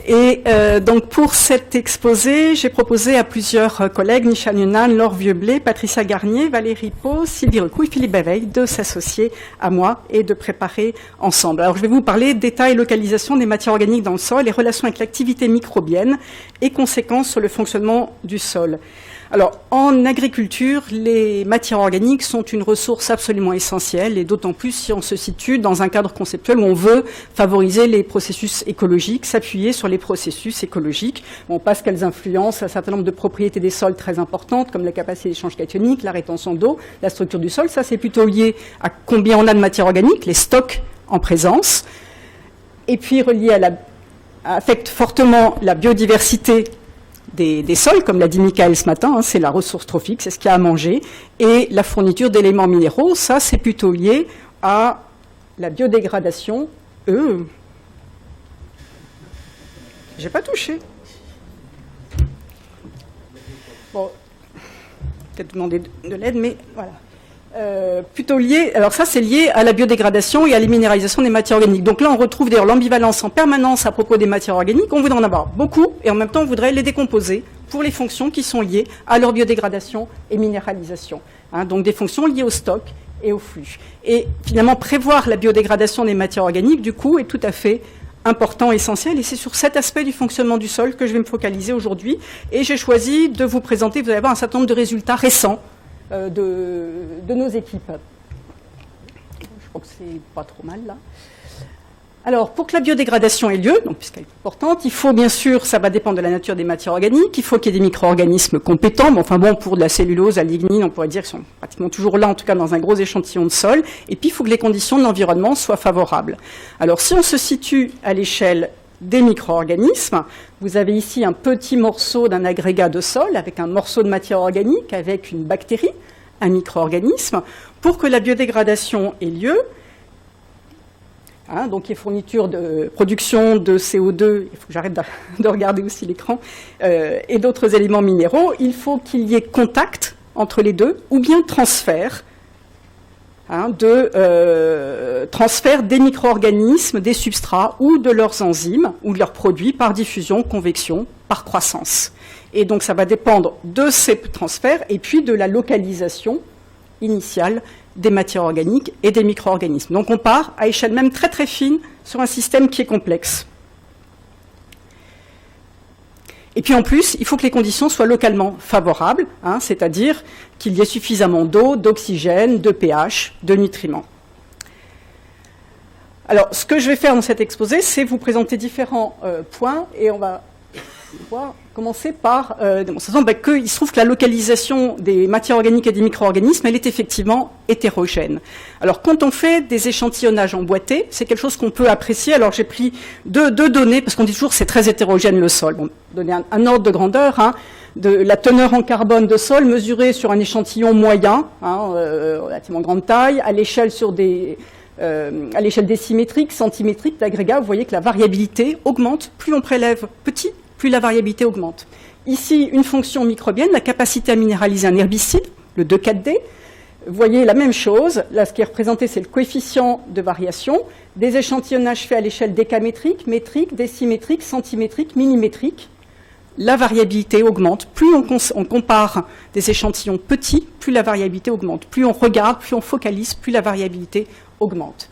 Et donc, pour cet exposé, j'ai proposé à plusieurs collègues, Nishan Yunan, Laure Vieux-Blé, Patricia Garnier, Valérie Pau, Sylvie Recou et Philippe Baveille, de s'associer à moi et de préparer ensemble. Alors, je vais vous parler d'état et localisation des matières organiques dans le sol, les relations avec l'activité microbienne et conséquences sur le fonctionnement du sol. Alors, en agriculture, les matières organiques sont une ressource absolument essentielle, et d'autant plus si on se situe dans un cadre conceptuel où on veut favoriser les processus écologiques, s'appuyer sur les processus écologiques, parce qu'elles influencent un certain nombre de propriétés des sols très importantes, comme la capacité d'échange cationique, la rétention d'eau, la structure du sol. Ça, c'est plutôt lié à combien on a de matières organiques, les stocks en présence, et puis relié affecte fortement la biodiversité des sols, comme l'a dit Michael ce matin, hein, c'est la ressource trophique, c'est ce qu'il y a à manger, et la fourniture d'éléments minéraux, ça c'est plutôt lié à la biodégradation. J'ai pas touché. Bon, peut-être demander de l'aide, mais voilà. Plutôt lié, alors ça c'est lié à la biodégradation et à l'éminéralisation des matières organiques. Donc là on retrouve d'ailleurs l'ambivalence en permanence à propos des matières organiques. On voudrait en avoir beaucoup et en même temps on voudrait les décomposer pour les fonctions qui sont liées à leur biodégradation et minéralisation. Hein, donc des fonctions liées au stock et au flux. Et finalement prévoir la biodégradation des matières organiques du coup est tout à fait important, essentiel, et c'est sur cet aspect du fonctionnement du sol que je vais me focaliser aujourd'hui. Et j'ai choisi de vous présenter, vous allez voir, un certain nombre de résultats récents de nos équipes. Je crois que c'est pas trop mal là. Alors, pour que la biodégradation ait lieu, donc puisqu'elle est importante, il faut bien sûr, ça va dépendre de la nature des matières organiques, il faut qu'il y ait des micro-organismes compétents, mais enfin bon, pour de la cellulose, la lignine, on pourrait dire qu'ils sont pratiquement toujours là, en tout cas dans un gros échantillon de sol, et puis il faut que les conditions de l'environnement soient favorables. Alors, si on se situe à l'échelle des micro-organismes, vous avez ici un petit morceau d'un agrégat de sol avec un morceau de matière organique, avec une bactérie, un micro-organisme. Pour que la biodégradation ait lieu, hein, donc il y a fourniture de production de CO2, il faut que j'arrête de regarder aussi l'écran, et d'autres éléments minéraux, il faut qu'il y ait contact entre les deux, ou bien transfert, transfert des micro-organismes, des substrats ou de leurs enzymes ou de leurs produits par diffusion, convection, par croissance. Et donc ça va dépendre de ces transferts et puis de la localisation initiale des matières organiques et des micro-organismes. Donc on part à échelle même très très fine sur un système qui est complexe. Et puis en plus, il faut que les conditions soient localement favorables, hein, c'est-à-dire qu'il y ait suffisamment d'eau, d'oxygène, de pH, de nutriments. Alors, ce que je vais faire dans cet exposé, c'est vous présenter différents points, et on va commencer par démonstration qu'il se trouve que la localisation des matières organiques et des micro-organismes, elle est effectivement hétérogène. Alors, quand on fait des échantillonnages emboîtés, c'est quelque chose qu'on peut apprécier. Alors, j'ai pris deux données, parce qu'on dit toujours que c'est très hétérogène le sol. Bon, donner un ordre de grandeur, hein, de la teneur en carbone de sol mesurée sur un échantillon moyen, hein, relativement grande taille, à l'échelle à l'échelle décimétrique, centimétrique d'agrégat, vous voyez que la variabilité augmente. Plus on prélève petit, plus la variabilité augmente. Ici, une fonction microbienne, la capacité à minéraliser un herbicide, le 2,4-D. Vous voyez la même chose. Là, ce qui est représenté, c'est le coefficient de variation. Des échantillonnages faits à l'échelle décamétrique, métrique, décimétrique, centimétrique, millimétrique. La variabilité augmente. Plus on compare des échantillons petits, plus la variabilité augmente. Plus on regarde, plus on focalise, plus la variabilité augmente.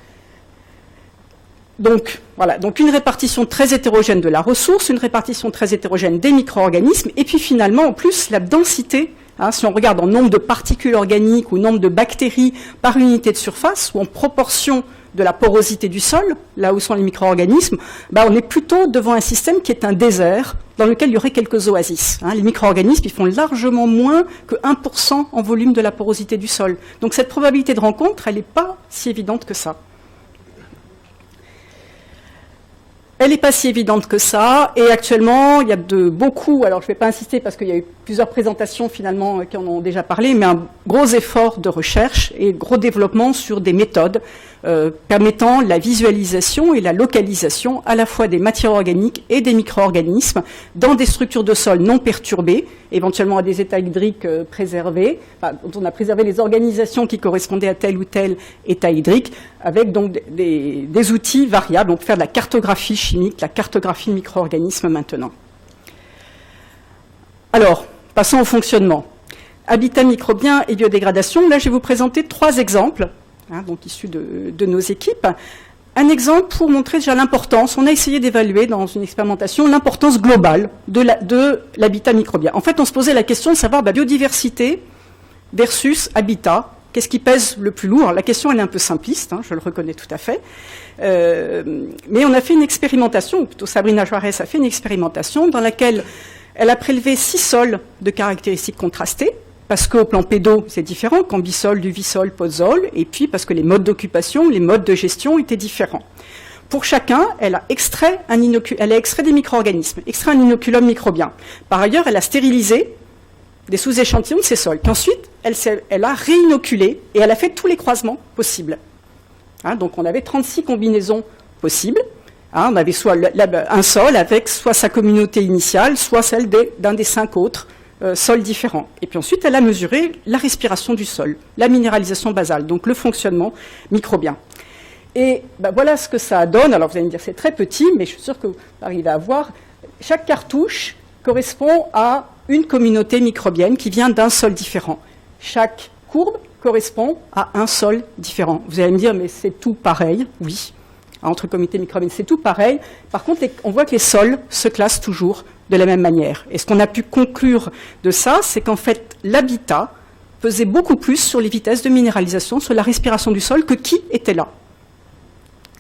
Donc, voilà. Donc, une répartition très hétérogène de la ressource, une répartition très hétérogène des micro-organismes, et puis finalement, en plus, la densité, hein, si on regarde en nombre de particules organiques ou nombre de bactéries par unité de surface, ou en proportion de la porosité du sol, là où sont les micro-organismes, on est plutôt devant un système qui est un désert, dans lequel il y aurait quelques oasis. Hein. Les micro-organismes, ils font largement moins que 1% en volume de la porosité du sol. Donc cette probabilité de rencontre, elle n'est pas si évidente que ça. Elle n'est pas si évidente que ça, et actuellement, il y a beaucoup, alors je ne vais pas insister parce qu'il y a eu plusieurs présentations finalement qui en ont déjà parlé, mais un gros effort de recherche et gros développement sur des méthodes permettant la visualisation et la localisation à la fois des matières organiques et des micro-organismes dans des structures de sol non perturbées, éventuellement à des états hydriques préservés, dont on a préservé les organisations qui correspondaient à tel ou tel état hydrique, avec donc des outils variables. On peut faire de la cartographie chimique, la cartographie de micro-organismes maintenant. Alors, passons au fonctionnement. Habitat microbien et biodégradation. Là, je vais vous présenter 3 exemples, hein, donc issus de nos équipes. Un exemple pour montrer déjà l'importance. On a essayé d'évaluer dans une expérimentation l'importance globale de l'habitat microbien. En fait, on se posait la question de savoir biodiversité versus habitat. Qu'est-ce qui pèse le plus lourd? La question, elle est un peu simpliste, hein, je le reconnais tout à fait. Mais on a fait une expérimentation, ou plutôt Sabrina Juarez a fait une expérimentation dans laquelle elle a prélevé 6 sols de caractéristiques contrastées, parce qu'au plan pédo, c'est différent, cambisol, duvisol, podzol, et puis parce que les modes d'occupation, les modes de gestion étaient différents. Pour chacun, elle a extrait des micro-organismes, extrait un inoculum microbien. Par ailleurs, elle a stérilisé des sous-échantillons de ces sols, qu'ensuite, elle a réinoculé, et elle a fait tous les croisements possibles. Hein, donc, on avait 36 combinaisons possibles. Hein, on avait soit un sol avec soit sa communauté initiale, soit celle d'un des 5 autres sols différents. Et puis ensuite, elle a mesuré la respiration du sol, la minéralisation basale, donc le fonctionnement microbien. Et voilà ce que ça donne. Alors vous allez me dire, c'est très petit, mais je suis sûre que vous arrivez à voir. Chaque cartouche correspond à une communauté microbienne qui vient d'un sol différent. Chaque courbe correspond à un sol différent. Vous allez me dire, mais c'est tout pareil. Oui, entre communautés microbiennes, c'est tout pareil. Par contre, on voit que les sols se classent toujours de la même manière. Et ce qu'on a pu conclure de ça, c'est qu'en fait, l'habitat pesait beaucoup plus sur les vitesses de minéralisation, sur la respiration du sol, que qui était là.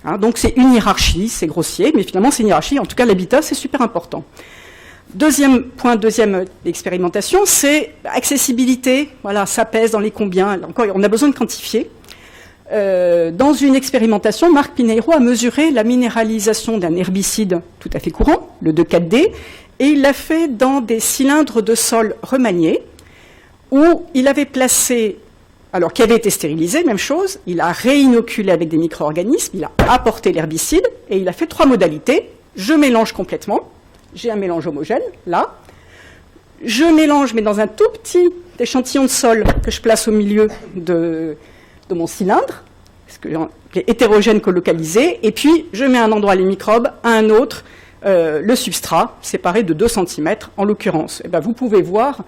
Hein, donc c'est une hiérarchie, c'est grossier, mais finalement c'est une hiérarchie. En tout cas, l'habitat, c'est super important. Deuxième expérimentation, c'est accessibilité. Voilà, ça pèse dans les combien. Encore, on a besoin de quantifier. Dans une expérimentation, Marc Pineiro a mesuré la minéralisation d'un herbicide tout à fait courant, le 2,4-D, et il l'a fait dans des cylindres de sol remaniés, où il avait placé, alors qui avait été stérilisé, même chose, il a réinoculé avec des micro-organismes, il a apporté l'herbicide, et il a fait 3 modalités. Je mélange complètement, j'ai un mélange homogène, là. Je mélange, mais dans un tout petit échantillon de sol que je place au milieu de mon cylindre, qui est hétérogène colocalisé, et puis je mets à un endroit les microbes, à un autre le substrat, séparé de 2 cm en l'occurrence. Et vous pouvez voir,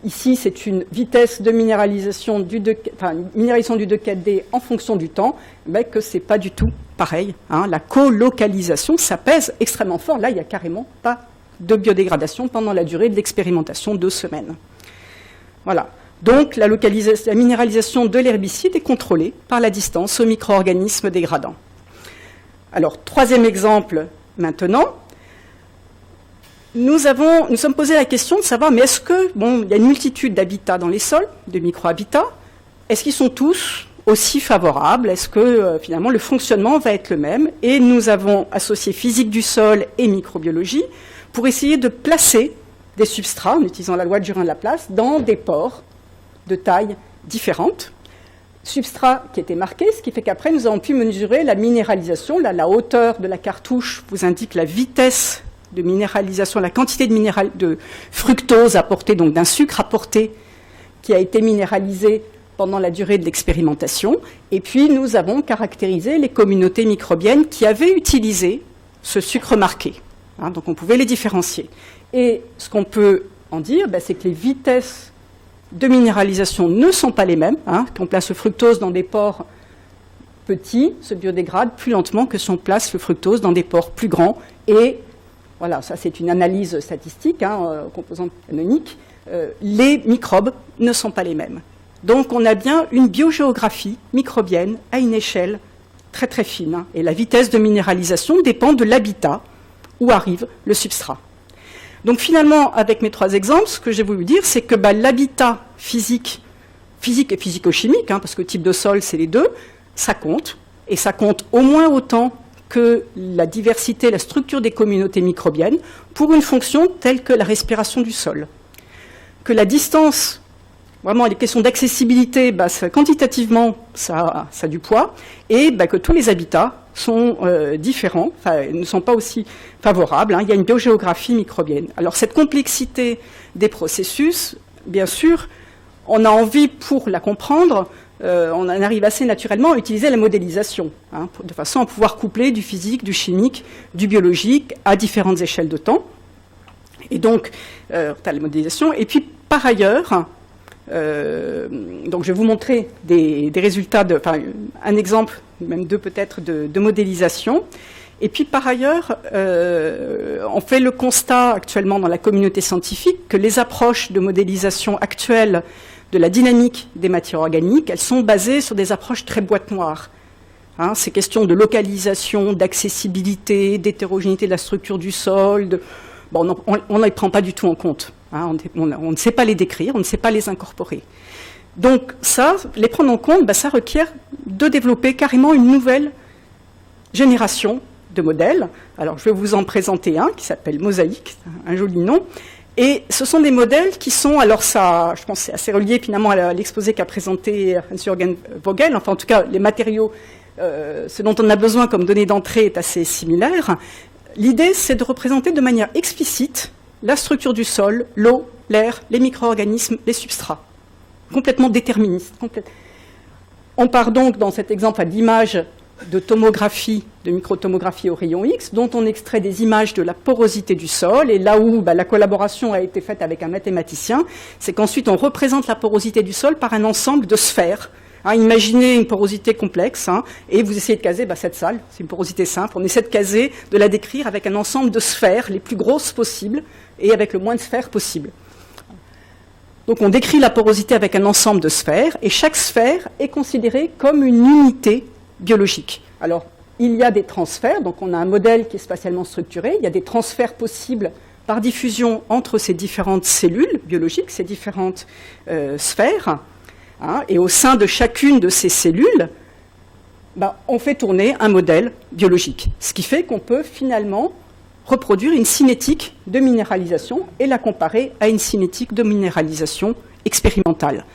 ici c'est une vitesse de minéralisation du 2,4-D en fonction du temps, que c'est pas du tout pareil. Hein. La colocalisation, ça pèse extrêmement fort. Là, il n'y a carrément pas de biodégradation pendant la durée de l'expérimentation, 2 semaines. Voilà. Donc, la minéralisation de l'herbicide est contrôlée par la distance aux micro-organismes dégradants. Alors, 3e exemple maintenant. nous sommes posé la question de savoir, mais est-ce que, il y a une multitude d'habitats dans les sols, de micro-habitats, est-ce qu'ils sont tous aussi favorables? Est-ce que, finalement, le fonctionnement va être le même? Et nous avons associé physique du sol et microbiologie pour essayer de placer des substrats, en utilisant la loi de Jurin-Laplace, dans des pores de taille différentes. Substrats qui étaient marqués, ce qui fait qu'après, nous avons pu mesurer la minéralisation. Là, la hauteur de la cartouche vous indique la vitesse de minéralisation, la quantité de fructose apportée, donc d'un sucre apporté qui a été minéralisé pendant la durée de l'expérimentation. Et puis, nous avons caractérisé les communautés microbiennes qui avaient utilisé ce sucre marqué. Donc, on pouvait les différencier. Et ce qu'on peut en dire, c'est que les vitesses de minéralisation ne sont pas les mêmes. Quand on place le fructose dans des pores petits, se biodégrade plus lentement que si on place le fructose dans des pores plus grands. Et voilà, ça c'est une analyse statistique, composante canonique. Les microbes ne sont pas les mêmes. Donc on a bien une biogéographie microbienne à une échelle très très fine. Et la vitesse de minéralisation dépend de l'habitat où arrive le substrat. Donc finalement, avec mes 3 exemples, ce que j'ai voulu dire, c'est que l'habitat physique et physico-chimique, parce que le type de sol, c'est les deux, ça compte. Et ça compte au moins autant que la diversité, la structure des communautés microbiennes, pour une fonction telle que la respiration du sol. Que la distance, vraiment les questions d'accessibilité, quantitativement, ça a du poids, et que tous les habitats sont différents, ne sont pas aussi favorables. Il y a une biogéographie microbienne. Alors cette complexité des processus, bien sûr, on a envie, pour la comprendre, on en arrive assez naturellement à utiliser la modélisation, de façon à pouvoir coupler du physique, du chimique, du biologique à différentes échelles de temps. Et donc, la modélisation. Et puis, par ailleurs, donc je vais vous montrer des résultats, un exemple, même 2 peut-être, de modélisation. Et puis par ailleurs, on fait le constat actuellement dans la communauté scientifique que les approches de modélisation actuelles de la dynamique des matières organiques, elles sont basées sur des approches très boîte noire. Ces questions de localisation, d'accessibilité, d'hétérogénéité de la structure du sol, on ne les prend pas du tout en compte. On ne sait pas les décrire, on ne sait pas les incorporer. Donc ça, les prendre en compte, ça requiert de développer carrément une nouvelle génération de modèles. Alors je vais vous en présenter un qui s'appelle Mosaïque, un joli nom. Et ce sont des modèles qui sont, alors ça, je pense que c'est assez relié finalement à l'exposé qu'a présenté Hans-Jürgen Vogel, enfin en tout cas les matériaux, ce dont on a besoin comme données d'entrée est assez similaire. L'idée, c'est de représenter de manière explicite la structure du sol, l'eau, l'air, les micro-organismes, les substrats. Complètement déterministe. On part donc, dans cet exemple, d'images de tomographie, de microtomographie au rayon X, dont on extrait des images de la porosité du sol. Et là où la collaboration a été faite avec un mathématicien, c'est qu'ensuite on représente la porosité du sol par un ensemble de sphères. Imaginez une porosité complexe, et vous essayez de caser cette salle, c'est une porosité simple. On essaie de caser, de la décrire avec un ensemble de sphères les plus grosses possibles et avec le moins de sphères possible. Donc on décrit la porosité avec un ensemble de sphères, et chaque sphère est considérée comme une unité biologique. Alors, il y a des transferts, donc on a un modèle qui est spatialement structuré, il y a des transferts possibles par diffusion entre ces différentes cellules biologiques, ces différentes sphères. Et au sein de chacune de ces cellules, on fait tourner un modèle biologique. Ce qui fait qu'on peut finalement reproduire une cinétique de minéralisation et la comparer à une cinétique de minéralisation expérimentale.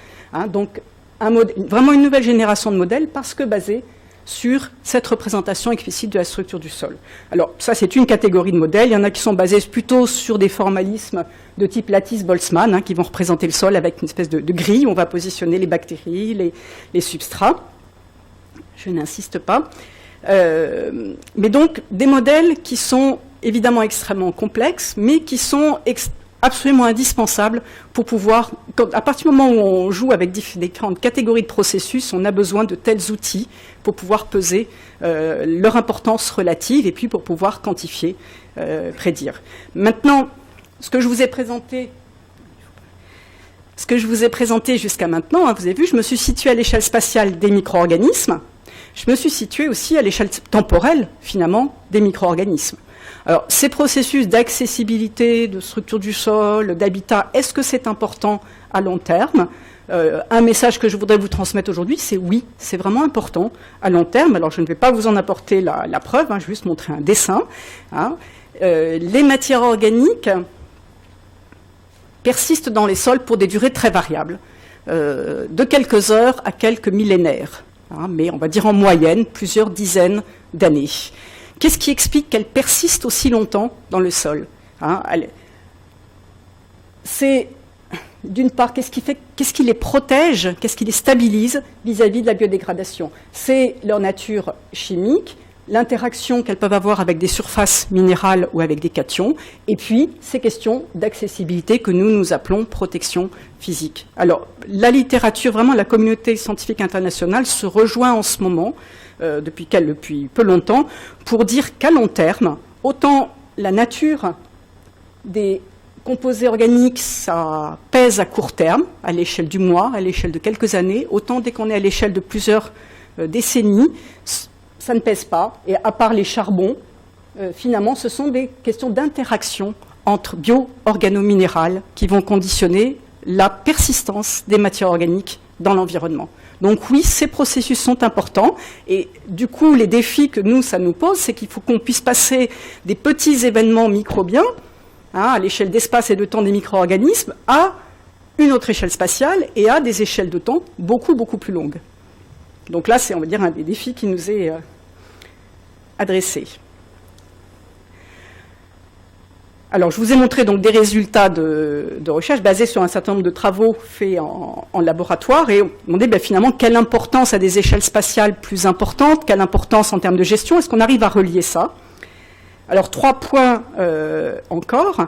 Donc, vraiment une nouvelle génération de modèles parce que basée sur cette représentation explicite de la structure du sol. Alors, ça, c'est une catégorie de modèles. Il y en a qui sont basés plutôt sur des formalismes de type Lattice-Boltzmann, qui vont représenter le sol avec une espèce de grille où on va positionner les bactéries, les substrats. Je n'insiste pas. Mais donc, des modèles qui sont évidemment extrêmement complexes, mais qui sont absolument indispensables pour pouvoir, à partir du moment où on joue avec différentes catégories de processus, on a besoin de tels outils pour pouvoir peser leur importance relative et puis pour pouvoir quantifier, prédire. Maintenant, ce que je vous ai présenté jusqu'à maintenant, vous avez vu, je me suis situé à l'échelle spatiale des micro-organismes, je me suis situé aussi à l'échelle temporelle, finalement, des micro-organismes. Alors, ces processus d'accessibilité, de structure du sol, d'habitat, est-ce que c'est important à long terme ? Un message que je voudrais vous transmettre aujourd'hui, c'est oui, c'est vraiment important à long terme. Alors, je ne vais pas vous en apporter la preuve, hein, je vais juste montrer un dessin. Hein. Les matières organiques persistent dans les sols pour des durées très variables, de quelques heures à quelques millénaires, hein, mais on va dire en moyenne plusieurs dizaines d'années. Qu'est-ce qui explique qu'elles persistent aussi longtemps dans le sol, hein? C'est, d'une part, qu'est-ce qui les protège, qu'est-ce qui les stabilise vis-à-vis de la biodégradation? C'est leur nature chimique, l'interaction qu'elles peuvent avoir avec des surfaces minérales ou avec des cations, et puis ces questions d'accessibilité que nous appelons protection physique. Alors, la littérature, vraiment la communauté scientifique internationale se rejoint en ce moment, depuis peu longtemps, pour dire qu'à long terme, autant la nature des composés organiques, ça pèse à court terme, à l'échelle du mois, à l'échelle de quelques années, autant dès qu'on est à l'échelle de plusieurs décennies, ça ne pèse pas, et à part les charbons, finalement, ce sont des questions d'interaction entre bio-organo-minérales qui vont conditionner la persistance des matières organiques dans l'environnement. Donc oui, ces processus sont importants, et du coup, les défis que ça nous pose, c'est qu'il faut qu'on puisse passer des petits événements microbiens, hein, à l'échelle d'espace et de temps des micro-organismes, à une autre échelle spatiale et à des échelles de temps beaucoup, beaucoup plus longues. Donc là, c'est, on va dire, un des défis qui nous est adressé. Alors, je vous ai montré donc des résultats de recherche basés sur un certain nombre de travaux faits en laboratoire et on demandait finalement quelle importance à des échelles spatiales plus importantes, quelle importance en termes de gestion, est-ce qu'on arrive à relier ça? Alors, 3 points encore.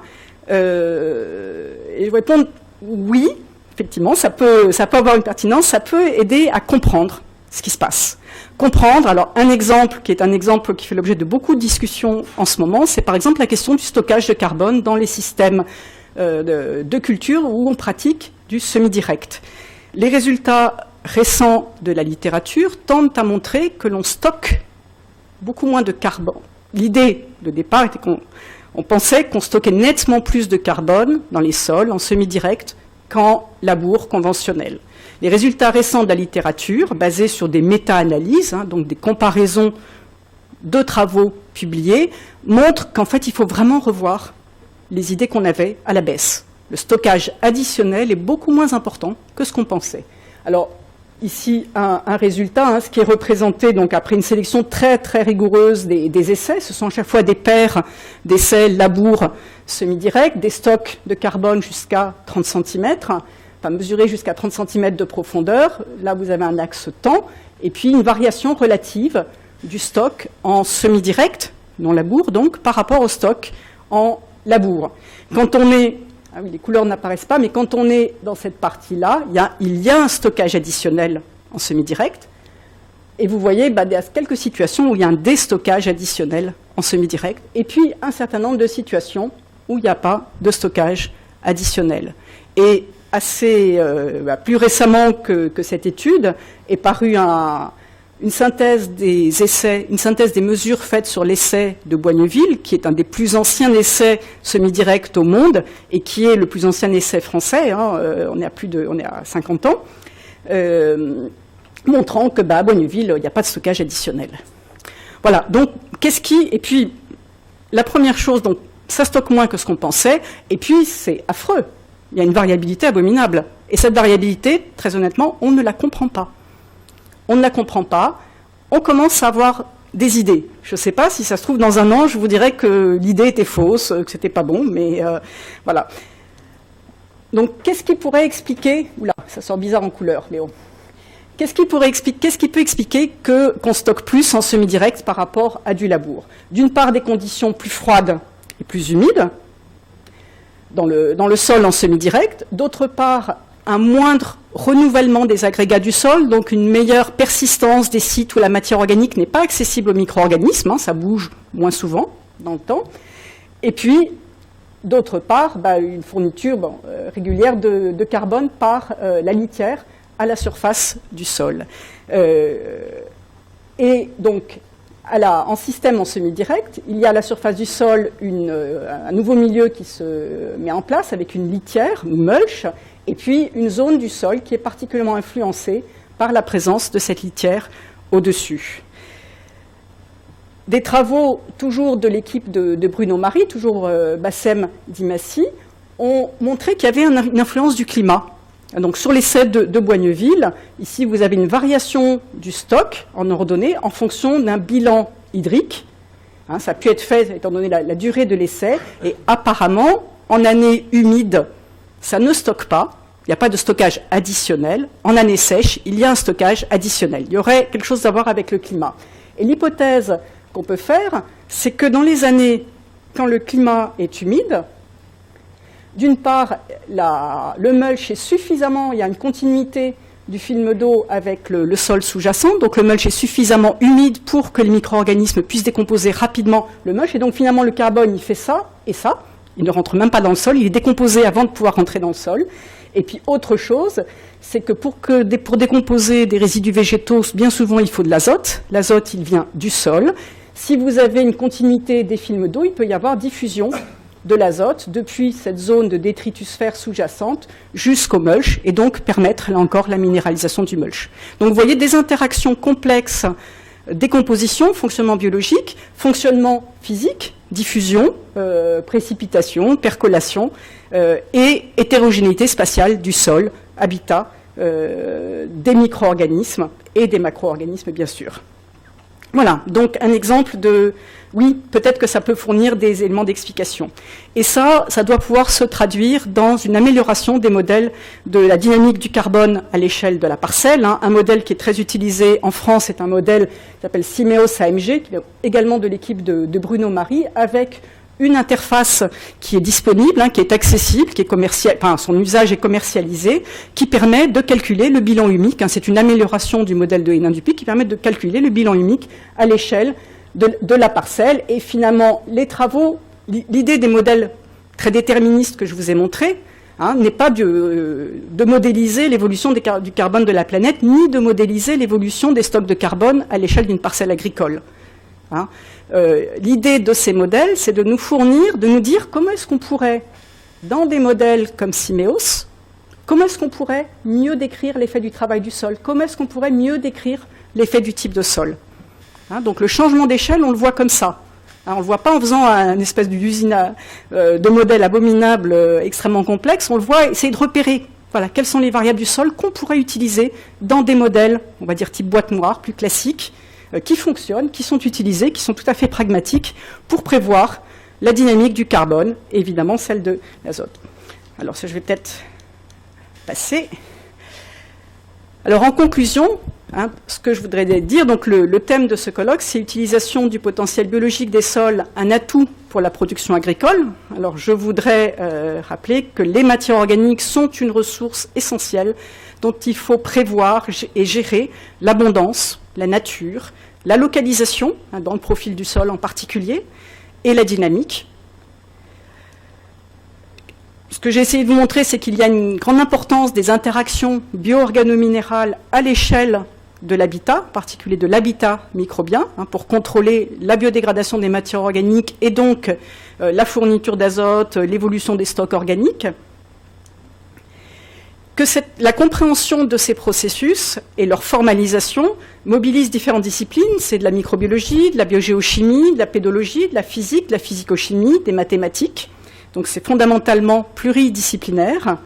Et je vais répondre oui, effectivement, ça peut avoir une pertinence, ça peut aider à comprendre ce qui se passe. Comprendre, alors un exemple qui est un exemple qui fait l'objet de beaucoup de discussions en ce moment, c'est par exemple la question du stockage de carbone dans les systèmes de culture où on pratique du semi-direct. Les résultats récents de la littérature tendent à montrer que l'on stocke beaucoup moins de carbone. L'idée de départ était qu'on pensait qu'on stockait nettement plus de carbone dans les sols en semi-direct qu'en labour conventionnel. Les résultats récents de la littérature, basés sur des méta-analyses, hein, donc des comparaisons de travaux publiés, montrent qu'en fait, il faut vraiment revoir les idées qu'on avait à la baisse. Le stockage additionnel est beaucoup moins important que ce qu'on pensait. Alors, ici, un résultat, hein, ce qui est représenté donc après une sélection très, très rigoureuse des essais. Ce sont à chaque fois des paires d'essais labour semi-direct, des stocks de carbone jusqu'à 30 cm, enfin mesurés jusqu'à 30 cm de profondeur. Là, vous avez un axe temps, et puis une variation relative du stock en semi-direct, non labour donc, par rapport au stock en labour. Quand on est... Ah oui, les couleurs n'apparaissent pas, mais quand on est dans cette partie-là, il y a un stockage additionnel en semi-direct. Et vous voyez, il y a quelques situations où il y a un déstockage additionnel en semi-direct, et puis un certain nombre de situations où il n'y a pas de stockage additionnel. Et assez plus récemment que cette étude est parue une synthèse des essais, une synthèse des mesures faites sur l'essai de Boigneville, qui est un des plus anciens essais semi-directs au monde et qui est le plus ancien essai français. Hein, on est à 50 ans, montrant que à Boigneville, il n'y a pas de stockage additionnel. Voilà. Donc, et puis la première chose, donc ça stocke moins que ce qu'on pensait, et puis c'est affreux. Il y a une variabilité abominable. Et cette variabilité, très honnêtement, on ne la comprend pas. On ne la comprend pas. On commence à avoir des idées. Je ne sais pas, si ça se trouve, dans un an, je vous dirais que l'idée était fausse, que c'était pas bon, mais voilà. Donc, qu'est-ce qui pourrait expliquer... Oula, ça sort bizarre en couleur, Léo. Qu'est-ce qui peut expliquer qu'on stocke plus en semi-direct par rapport à du labour? D'une part, des conditions plus froides et plus humides dans le sol en semi-direct. D'autre part, un moindre renouvellement des agrégats du sol, donc une meilleure persistance des sites où la matière organique n'est pas accessible aux micro-organismes, hein, ça bouge moins souvent dans le temps. Et puis, d'autre part, une fourniture régulière de carbone par la litière à la surface du sol. Et donc, en système en semi-direct, il y a à la surface du sol un nouveau milieu qui se met en place avec une litière, une mulch, et puis une zone du sol qui est particulièrement influencée par la présence de cette litière au-dessus. Des travaux toujours de l'équipe de Bruno Marie, toujours Bassem Dimassi, ont montré qu'il y avait une influence du climat. Donc sur l'essai de Boigneville, ici vous avez une variation du stock en ordonnée en fonction d'un bilan hydrique. Ça a pu être fait étant donné la durée de l'essai, et apparemment, en année humide, ça ne stocke pas. Il n'y a pas de stockage additionnel. En année sèche, il y a un stockage additionnel. Il y aurait quelque chose à voir avec le climat. Et l'hypothèse qu'on peut faire, c'est que dans les années quand le climat est humide, d'une part, le mulch est suffisamment, il y a une continuité du film d'eau avec le sol sous-jacent, donc le mulch est suffisamment humide pour que les micro-organismes puissent décomposer rapidement le mulch, et donc finalement le carbone, il fait ça et ça, il ne rentre même pas dans le sol, il est décomposé avant de pouvoir rentrer dans le sol. Et puis autre chose, c'est que pour décomposer des résidus végétaux, bien souvent il faut de l'azote. L'azote, il vient du sol. Si vous avez une continuité des films d'eau, il peut y avoir diffusion de l'azote depuis cette zone de détritusphère sous-jacente jusqu'au mulch, et donc permettre, là encore, la minéralisation du mulch. Donc vous voyez des interactions complexes, décomposition, fonctionnement biologique, fonctionnement physique, diffusion, précipitation, percolation, et hétérogénéité spatiale du sol, habitat, des micro-organismes et des macro-organismes, bien sûr. Voilà, donc un exemple de, oui, peut-être que ça peut fournir des éléments d'explication. Et ça doit pouvoir se traduire dans une amélioration des modèles de la dynamique du carbone à l'échelle de la parcelle. Un modèle qui est très utilisé en France est un modèle qui s'appelle Simeos AMG, qui est également de l'équipe de Bruno Marie, avec une interface qui est disponible, qui est accessible, qui est son usage est commercialisé, qui permet de calculer le bilan humique. C'est une amélioration du modèle de Hénin-Dupuy qui permet de calculer le bilan humique à l'échelle de la parcelle. Et finalement, les travaux, l'idée des modèles très déterministes que je vous ai montrés, n'est pas de modéliser l'évolution du carbone de la planète, ni de modéliser l'évolution des stocks de carbone à l'échelle d'une parcelle agricole. L'idée de ces modèles, c'est de nous fournir, de nous dire comment est-ce qu'on pourrait, dans des modèles comme Simeos, comment est-ce qu'on pourrait mieux décrire l'effet du travail du sol, comment est-ce qu'on pourrait mieux décrire l'effet du type de sol. Donc le changement d'échelle, on le voit comme ça. On ne le voit pas en faisant une espèce d'usine de modèles abominables extrêmement complexes, on le voit essayer de repérer quelles sont les variables du sol qu'on pourrait utiliser dans des modèles, on va dire type boîte noire, plus classiques, qui fonctionnent, qui sont utilisés, qui sont tout à fait pragmatiques pour prévoir la dynamique du carbone et évidemment celle de l'azote. Alors ça, je vais peut-être passer. Alors en conclusion, ce que je voudrais dire, donc le thème de ce colloque, c'est l'utilisation du potentiel biologique des sols, un atout pour la production agricole. Alors je voudrais rappeler que les matières organiques sont une ressource essentielle dont il faut prévoir et gérer l'abondance, la nature, la localisation, dans le profil du sol en particulier, et la dynamique. Ce que j'ai essayé de vous montrer, c'est qu'il y a une grande importance des interactions bio-organo-minérales à l'échelle de l'habitat, en particulier de l'habitat microbien, pour contrôler la biodégradation des matières organiques et donc la fourniture d'azote, l'évolution des stocks organiques. Que la compréhension de ces processus et leur formalisation mobilise différentes disciplines, c'est de la microbiologie, de la biogéochimie, de la pédologie, de la physique, de la physico-chimie, des mathématiques. Donc c'est fondamentalement pluridisciplinaire.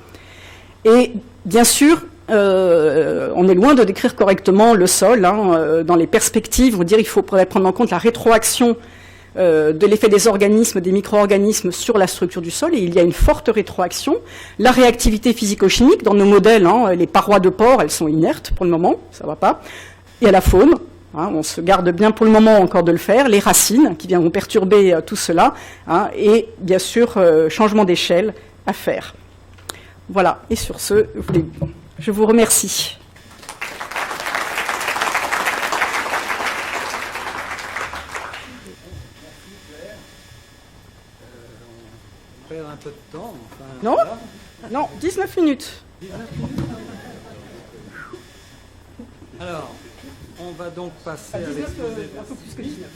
Et bien sûr, on est loin de décrire correctement le sol. Dans les perspectives, on va dire qu'il faut prendre en compte la rétroaction de l'effet des organismes, des micro-organismes sur la structure du sol, et il y a une forte rétroaction. La réactivité physico-chimique, dans nos modèles, les parois de pore, elles sont inertes pour le moment, ça ne va pas. Il y a la faune, on se garde bien pour le moment encore de le faire, les racines qui viendront perturber tout cela, et bien sûr, changement d'échelle à faire. Voilà, et sur ce, je vous remercie. Un peu de temps. Non, non, 19 minutes. 19 minutes. Alors, On va donc passer à l'exposé. Un peu plus que 19.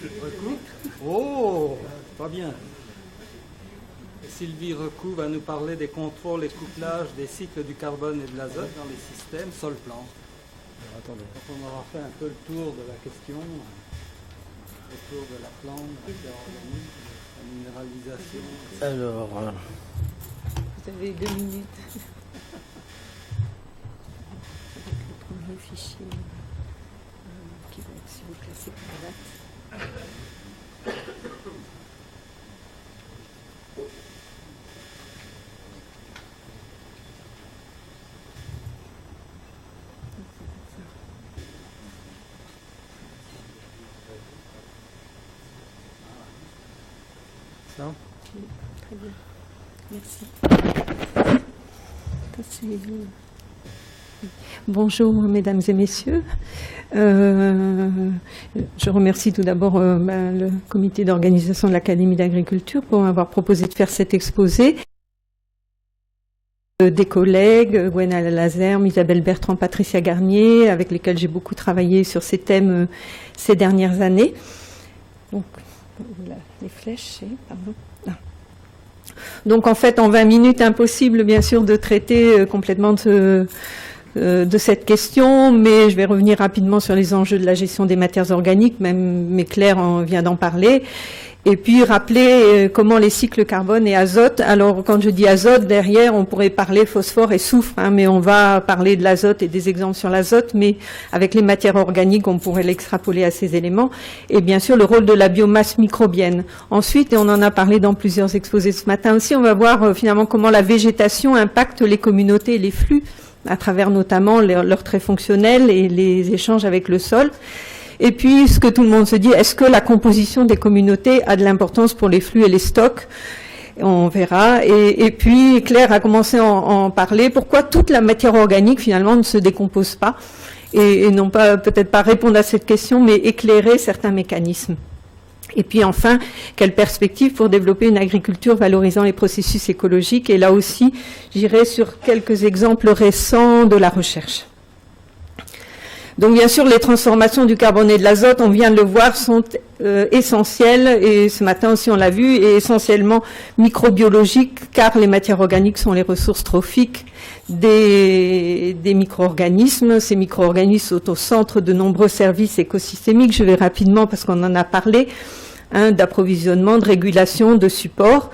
Oh, pas bien. Sylvie Recou va nous parler des contrôles et couplages des cycles du carbone et de l'azote dans les systèmes sol-plan. Attendez, on aura fait un peu le tour de la question, le tour de la plante, de la minéralisation. Alors, vous avez 2 minutes. Avec le premier fichier qui va être, si vous classez par date. Ça. Très bien. Merci. Bonjour, mesdames et messieurs. Je remercie tout d'abord le comité d'organisation de l'Académie d'agriculture pour m'avoir proposé de faire cet exposé. Des collègues, Gwenna Lazerme, Isabelle Bertrand, Patricia Garnier, avec lesquels j'ai beaucoup travaillé sur ces thèmes ces dernières années. Donc, voilà, les flèches, pardon. Ah. Donc en fait, en 20 minutes, impossible bien sûr de traiter complètement de cette question, mais je vais revenir rapidement sur les enjeux de la gestion des matières organiques, mais Claire vient d'en parler. Et puis rappeler comment les cycles carbone et azote, alors quand je dis azote, derrière on pourrait parler phosphore et soufre, hein, mais on va parler de l'azote et des exemples sur l'azote, mais avec les matières organiques on pourrait l'extrapoler à ces éléments, et bien sûr le rôle de la biomasse microbienne. Ensuite, et on en a parlé dans plusieurs exposés ce matin aussi, on va voir finalement comment la végétation impacte les communautés et les flux, à travers notamment leurs traits fonctionnels et les échanges avec le sol. Et puis, ce que tout le monde se dit, est-ce que la composition des communautés a de l'importance pour les flux et les stocks? On verra. Et puis, Claire a commencé à en parler. Pourquoi toute la matière organique, finalement, ne se décompose pas? Et non pas, peut-être pas répondre à cette question, mais éclairer certains mécanismes. Et puis enfin, quelle perspective pour développer une agriculture valorisant les processus écologiques? Et là aussi, j'irai sur quelques exemples récents de la recherche. Donc bien sûr, les transformations du carbone et de l'azote, on vient de le voir, sont essentielles, et ce matin aussi on l'a vu, et essentiellement microbiologiques, car les matières organiques sont les ressources trophiques des micro-organismes. Ces micro-organismes sont au centre de nombreux services écosystémiques, je vais rapidement parce qu'on en a parlé, d'approvisionnement, de régulation, de support.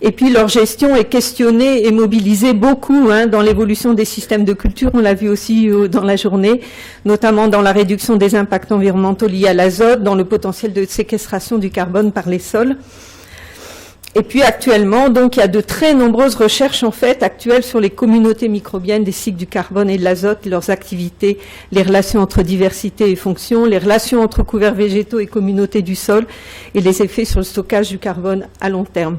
Et puis leur gestion est questionnée et mobilisée beaucoup dans l'évolution des systèmes de culture, on l'a vu aussi dans la journée, notamment dans la réduction des impacts environnementaux liés à l'azote, dans le potentiel de séquestration du carbone par les sols. Et puis actuellement, donc il y a de très nombreuses recherches en fait actuelles sur les communautés microbiennes des cycles du carbone et de l'azote, leurs activités, les relations entre diversité et fonction, les relations entre couverts végétaux et communautés du sol et les effets sur le stockage du carbone à long terme.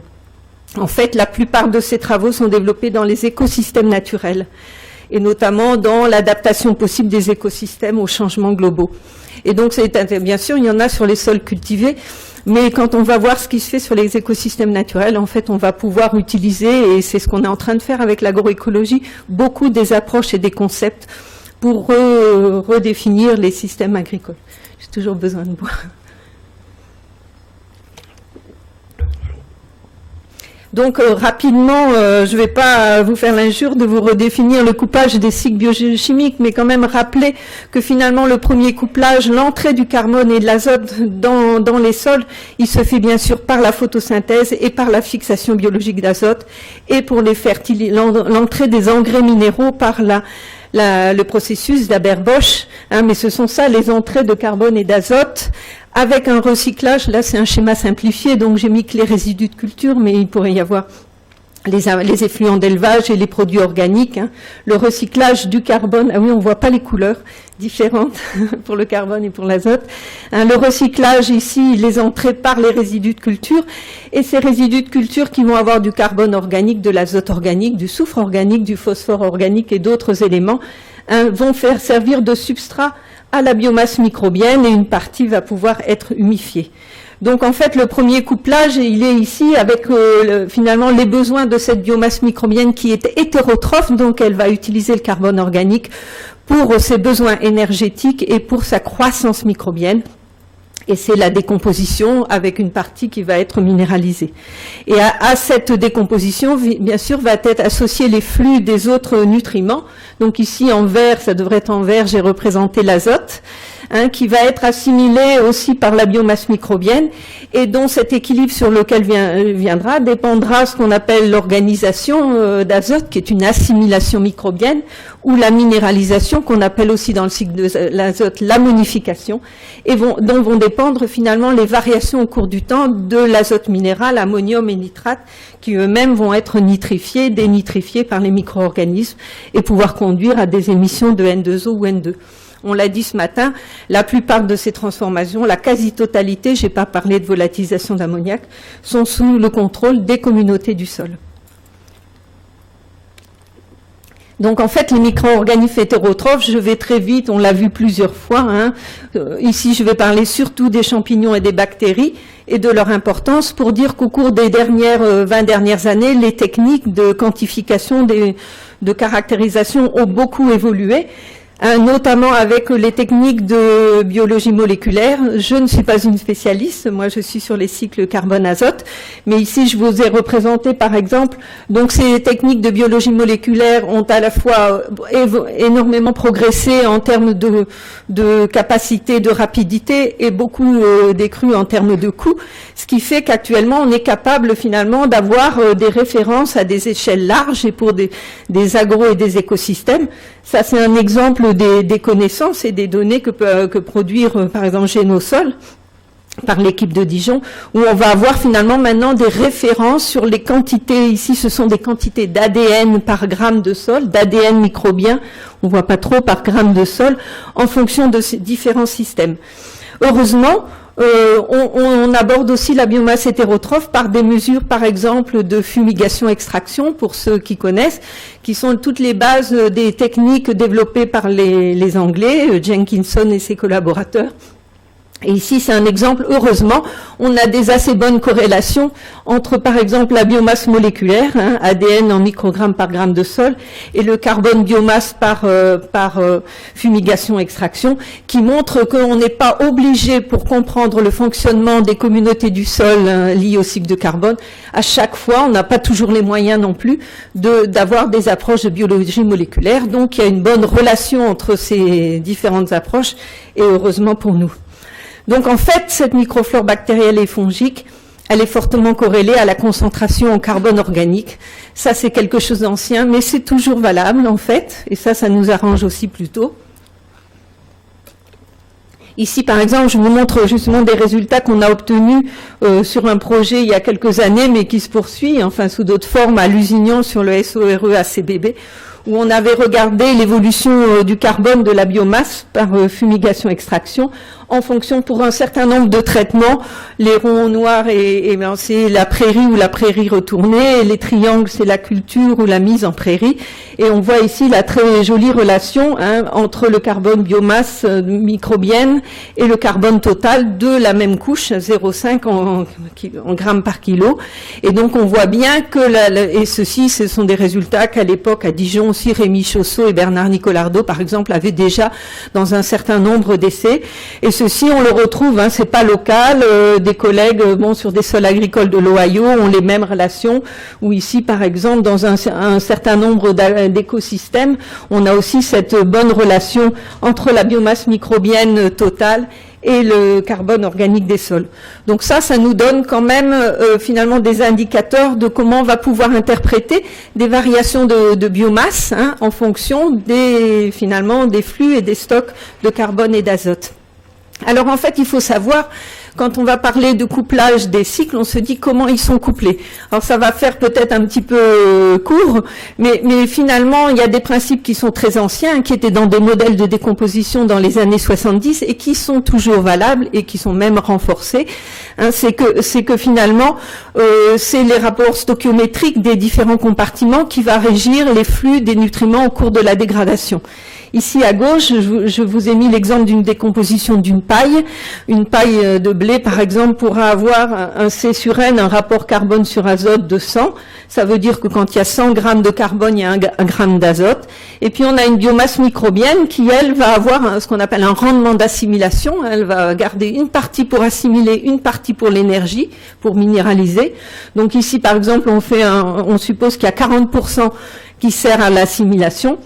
En fait, la plupart de ces travaux sont développés dans les écosystèmes naturels et notamment dans l'adaptation possible des écosystèmes aux changements globaux. Et donc, bien sûr, il y en a sur les sols cultivés, mais quand on va voir ce qui se fait sur les écosystèmes naturels, en fait, on va pouvoir utiliser, et c'est ce qu'on est en train de faire avec l'agroécologie, beaucoup des approches et des concepts pour redéfinir les systèmes agricoles. J'ai toujours besoin de boire. Donc rapidement, je ne vais pas vous faire l'injure de vous redéfinir le couplage des cycles biochimiques, mais quand même rappeler que finalement le premier couplage, l'entrée du carbone et de l'azote dans les sols, il se fait bien sûr par la photosynthèse et par la fixation biologique d'azote, et pour l'entrée des engrais minéraux par le processus d'Haber-Bosch, mais ce sont ça les entrées de carbone et d'azote, avec un recyclage. Là c'est un schéma simplifié, donc j'ai mis que les résidus de culture, mais il pourrait y avoir les effluents d'élevage et les produits organiques. Le recyclage du carbone, ah oui, on voit pas les couleurs différentes pour le carbone et pour l'azote. Le recyclage ici, les entrées par les résidus de culture, et ces résidus de culture qui vont avoir du carbone organique, de l'azote organique, du soufre organique, du phosphore organique et d'autres éléments, vont faire servir de substrat à la biomasse microbienne, et une partie va pouvoir être humifiée. Donc en fait, le premier couplage, il est ici avec finalement les besoins de cette biomasse microbienne qui est hétérotrophe, donc elle va utiliser le carbone organique pour ses besoins énergétiques et pour sa croissance microbienne. Et c'est la décomposition avec une partie qui va être minéralisée. Et à cette décomposition, bien sûr, va être associé les flux des autres nutriments. Donc ici, en vert, ça devrait être en vert, j'ai représenté l'azote, qui va être assimilé aussi par la biomasse microbienne et dont cet équilibre sur lequel viendra dépendra ce qu'on appelle l'organisation d'azote, qui est une assimilation microbienne, ou la minéralisation, qu'on appelle aussi dans le cycle de l'azote l'ammonification, et dont vont dépendre finalement les variations au cours du temps de l'azote minéral, ammonium et nitrate, qui eux-mêmes vont être nitrifiés, dénitrifiés par les micro-organismes et pouvoir conduire à des émissions de N2O ou N2. On l'a dit ce matin, la plupart de ces transformations, la quasi-totalité, j'ai pas parlé de volatilisation d'ammoniac, sont sous le contrôle des communautés du sol. Donc en fait, les micro-organismes hétérotrophes, je vais très vite, on l'a vu plusieurs fois. Ici, je vais parler surtout des champignons et des bactéries et de leur importance pour dire qu'au cours des 20 dernières années, les techniques de quantification, de caractérisation ont beaucoup évolué. Notamment avec les techniques de biologie moléculaire. Je ne suis pas une spécialiste, moi je suis sur les cycles carbone-azote, mais ici je vous ai représenté par exemple, donc ces techniques de biologie moléculaire ont à la fois énormément progressé en termes de capacité, de rapidité et beaucoup décru en termes de coûts, ce qui fait qu'actuellement on est capable finalement d'avoir des références à des échelles larges et pour des agro et des écosystèmes. Ça, c'est un exemple des connaissances et des données que peut produire, par exemple, Génosol, par l'équipe de Dijon, où on va avoir finalement maintenant des références sur les quantités. Ici, ce sont des quantités d'ADN par gramme de sol, d'ADN microbien, on voit pas trop par gramme de sol, en fonction de ces différents systèmes. Heureusement, on aborde aussi la biomasse hétérotrophe par des mesures, par exemple, de fumigation-extraction, pour ceux qui connaissent, qui sont toutes les bases des techniques développées par les Anglais, Jenkinson et ses collaborateurs. Et ici, c'est un exemple, heureusement, on a des assez bonnes corrélations entre, par exemple, la biomasse moléculaire, ADN en microgrammes par gramme de sol, et le carbone biomasse par fumigation-extraction, qui montre qu'on n'est pas obligé, pour comprendre le fonctionnement des communautés du sol liées au cycle de carbone, à chaque fois, on n'a pas toujours les moyens non plus d'avoir des approches de biologie moléculaire. Donc, il y a une bonne relation entre ces différentes approches, et heureusement pour nous. Donc en fait, cette microflore bactérielle et fongique, elle est fortement corrélée à la concentration en carbone organique. Ça, c'est quelque chose d'ancien, mais c'est toujours valable en fait, et ça nous arrange aussi plutôt. Ici, par exemple, je vous montre justement des résultats qu'on a obtenus sur un projet il y a quelques années, mais qui se poursuit, enfin sous d'autres formes, à Lusignan sur le SORE-ACBB, où on avait regardé l'évolution du carbone de la biomasse par fumigation-extraction en fonction pour un certain nombre de traitements. Les ronds noirs c'est la prairie ou la prairie retournée, et les triangles c'est la culture ou la mise en prairie. Et on voit ici la très jolie relation entre le carbone biomasse microbienne et le carbone total de la même couche, 0,5 en grammes par kilo. Et donc on voit bien que, et ceci, ce sont des résultats qu'à l'époque à Dijon aussi, Rémi Chausseau et Bernard Nicolardo par exemple avaient déjà dans un certain nombre d'essais. Et ceci, on le retrouve, c'est pas local, des collègues sur des sols agricoles de l'Ohio ont les mêmes relations, ou ici par exemple dans un certain nombre d'écosystèmes, on a aussi cette bonne relation entre la biomasse microbienne totale et le carbone organique des sols. Donc ça nous donne quand même finalement des indicateurs de comment on va pouvoir interpréter des variations de biomasse en fonction finalement des flux et des stocks de carbone et d'azote. Alors en fait, il faut savoir, quand on va parler de couplage des cycles, on se dit comment ils sont couplés. Alors ça va faire peut-être un petit peu court, mais finalement, il y a des principes qui sont très anciens, qui étaient dans des modèles de décomposition dans les années 70 et qui sont toujours valables et qui sont même renforcés. C'est que finalement, c'est les rapports stoichiométriques des différents compartiments qui va régir les flux des nutriments au cours de la dégradation. Ici à gauche, je vous ai mis l'exemple d'une décomposition d'une paille. Une paille de blé, par exemple, pourra avoir un C sur N, un rapport carbone sur azote de 100. Ça veut dire que quand il y a 100 grammes de carbone, il y a un gramme d'azote. Et puis on a une biomasse microbienne qui, elle, va avoir ce qu'on appelle un rendement d'assimilation. Elle va garder une partie pour assimiler, une partie pour l'énergie, pour minéraliser. Donc ici, par exemple, on suppose qu'il y a 40% qui sert à l'assimilation.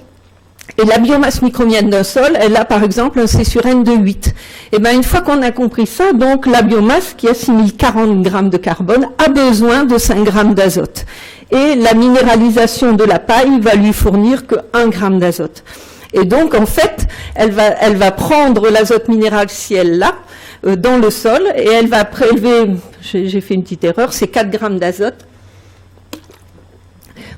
Et la biomasse microbienne d'un sol, elle a par exemple un C sur N de 8. Et bien une fois qu'on a compris ça, donc la biomasse qui assimile 40 grammes de carbone a besoin de 5 grammes d'azote. Et la minéralisation de la paille va lui fournir que 1 gramme d'azote. Et donc en fait, elle va prendre l'azote minéral si elle l'a dans le sol et elle va prélever, j'ai fait une petite erreur, c'est 4 grammes d'azote,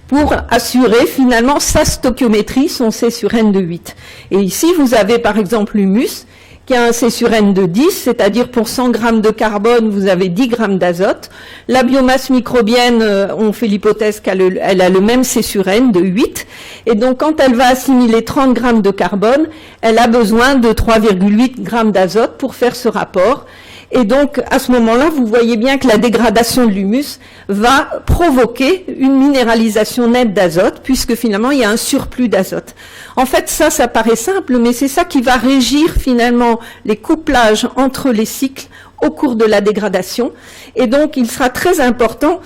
pour assurer finalement sa stoichiométrie, son C sur N de 8. Et ici, vous avez par exemple l'humus, qui a un C sur N de 10, c'est-à-dire pour 100 grammes de carbone, vous avez 10 grammes d'azote. La biomasse microbienne, on fait l'hypothèse qu'elle a le même C sur N de 8. Et donc, quand elle va assimiler 30 grammes de carbone, elle a besoin de 3,8 grammes d'azote pour faire ce rapport. Et donc, à ce moment-là, vous voyez bien que la dégradation de l'humus va provoquer une minéralisation nette d'azote, puisque finalement, il y a un surplus d'azote. En fait, ça paraît simple, mais c'est ça qui va régir finalement les couplages entre les cycles au cours de la dégradation. Et donc, il sera très important,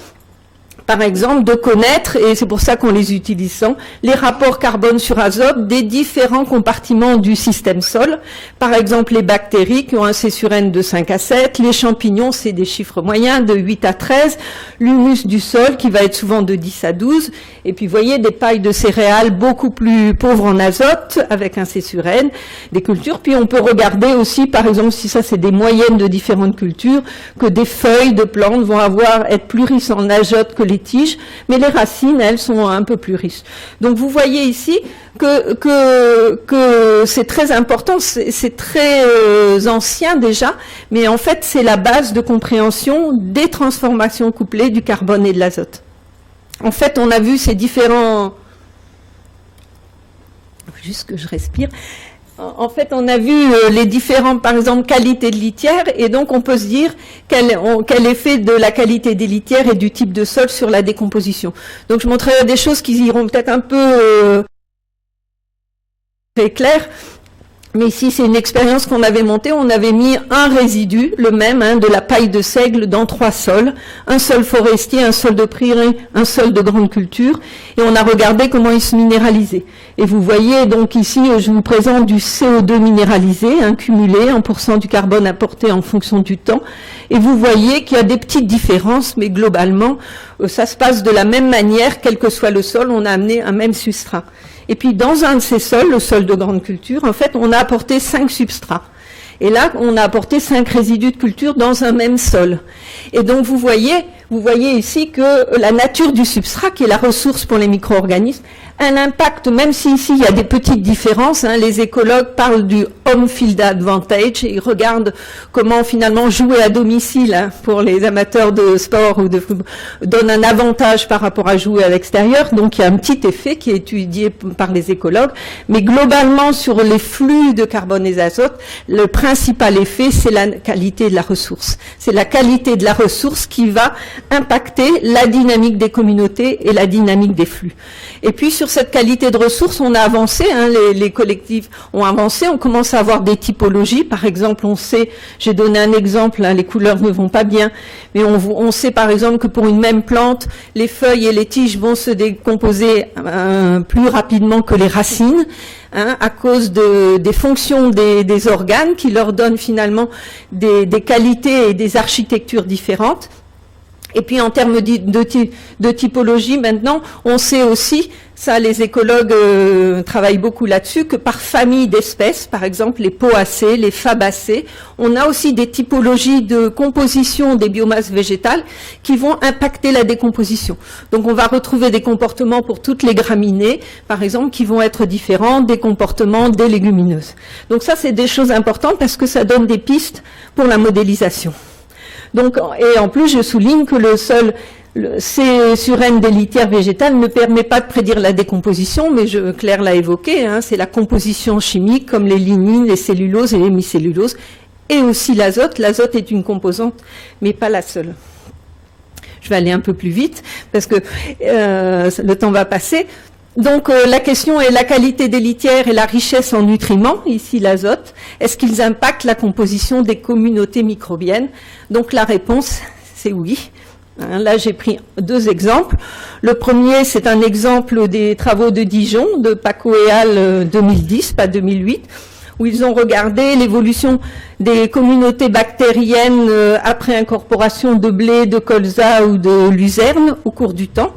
par exemple, de connaître, et c'est pour ça qu'on les utilise, les rapports carbone sur azote des différents compartiments du système sol. Par exemple, les bactéries qui ont un C sur N de 5 à 7, les champignons, c'est des chiffres moyens de 8 à 13, l'humus du sol qui va être souvent de 10 à 12, et puis vous voyez des pailles de céréales beaucoup plus pauvres en azote, avec un C sur N, des cultures. Puis on peut regarder aussi, par exemple, si ça c'est des moyennes de différentes cultures, que des feuilles de plantes vont être plus riches en azote que les tiges, mais les racines, elles, sont un peu plus riches. Donc vous voyez ici que c'est très important, c'est très ancien déjà, mais en fait c'est la base de compréhension des transformations couplées du carbone et de l'azote. En fait, on a vu ces différents... Juste que je respire. En fait, on a vu les différentes, par exemple, qualités de litière, et donc on peut se dire quel effet de la qualité des litières et du type de sol sur la décomposition. Donc je montrerai des choses qui iront peut-être un peu très claires. Mais ici, c'est une expérience qu'on avait montée. On avait mis un résidu, le même, de la paille de seigle dans 3 sols. Un sol forestier, un sol de prairie, un sol de grande culture. Et on a regardé comment il se minéralisait. Et vous voyez, donc ici, je vous présente du CO2 minéralisé, cumulé en pourcent du carbone apporté en fonction du temps. Et vous voyez qu'il y a des petites différences, mais globalement, ça se passe de la même manière, quel que soit le sol, on a amené un même substrat. Et puis, dans un de ces sols, le sol de grande culture, en fait, on a apporté 5 substrats. Et là, on a apporté 5 résidus de culture dans un même sol. Et donc, vous voyez ici que la nature du substrat, qui est la ressource pour les micro-organismes, a un impact, même si ici il y a des petites différences. Les écologues parlent du home field advantage, et ils regardent comment finalement jouer à domicile, pour les amateurs de sport ou de football, donne un avantage par rapport à jouer à l'extérieur. Donc il y a un petit effet qui est étudié par les écologues. Mais globalement, sur les flux de carbone et d'azote, le principal effet, c'est la qualité de la ressource. C'est la qualité de la ressource qui va impacter la dynamique des communautés et la dynamique des flux. Et puis sur cette qualité de ressources, on a avancé, les collectifs ont avancé, on commence à avoir des typologies. Par exemple, on sait, j'ai donné un exemple, les couleurs ne vont pas bien, mais on sait par exemple que pour une même plante, les feuilles et les tiges vont se décomposer plus rapidement que les racines, à cause des fonctions des organes qui leur donnent finalement des qualités et des architectures différentes. Et puis en termes de typologie, maintenant, on sait aussi, ça les écologues travaillent beaucoup là-dessus, que par famille d'espèces, par exemple les poacées, les fabacées, on a aussi des typologies de composition des biomasses végétales qui vont impacter la décomposition. Donc on va retrouver des comportements pour toutes les graminées, par exemple, qui vont être différents des comportements des légumineuses. Donc ça, c'est des choses importantes parce que ça donne des pistes pour la modélisation. Donc, et en plus, je souligne que le sol le C-N des litières végétales ne permet pas de prédire la décomposition, mais Claire l'a évoqué, hein, c'est la composition chimique comme les lignines, les celluloses et l'hémicellulose, et aussi l'azote. L'azote est une composante, mais pas la seule. Je vais aller un peu plus vite, parce que le temps va passer. Donc la question est la qualité des litières et la richesse en nutriments, ici l'azote, est-ce qu'ils impactent la composition des communautés microbiennes? Donc la réponse, c'est oui. Là, j'ai pris 2 exemples. Le premier, c'est un exemple des travaux de Dijon, de Paco et al. 2010, pas 2008, où ils ont regardé l'évolution des communautés bactériennes après incorporation de blé, de colza ou de luzerne au cours du temps.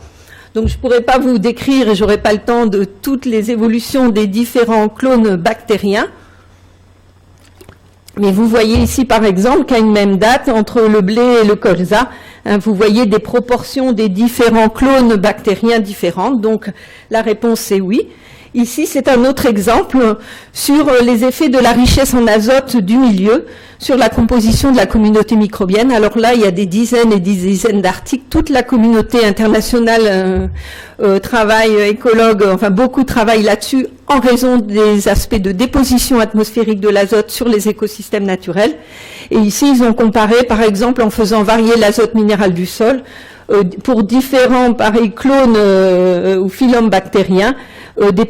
Donc, je ne pourrais pas vous décrire, et j'aurai pas le temps, de toutes les évolutions des différents clones bactériens. Mais vous voyez ici, par exemple, qu'à une même date, entre le blé et le colza, hein, vous voyez des proportions des différents clones bactériens différentes. Donc, la réponse est oui. Ici, c'est un autre exemple sur les effets de la richesse en azote du milieu sur la composition de la communauté microbienne. Alors là, il y a des dizaines et des dizaines d'articles. Toute la communauté internationale travaille, écologue, enfin beaucoup travaillent là-dessus en raison des aspects de déposition atmosphérique de l'azote sur les écosystèmes naturels. Et ici, ils ont comparé, par exemple, en faisant varier l'azote minéral du sol pour différents pareils clones ou phylums bactériens, des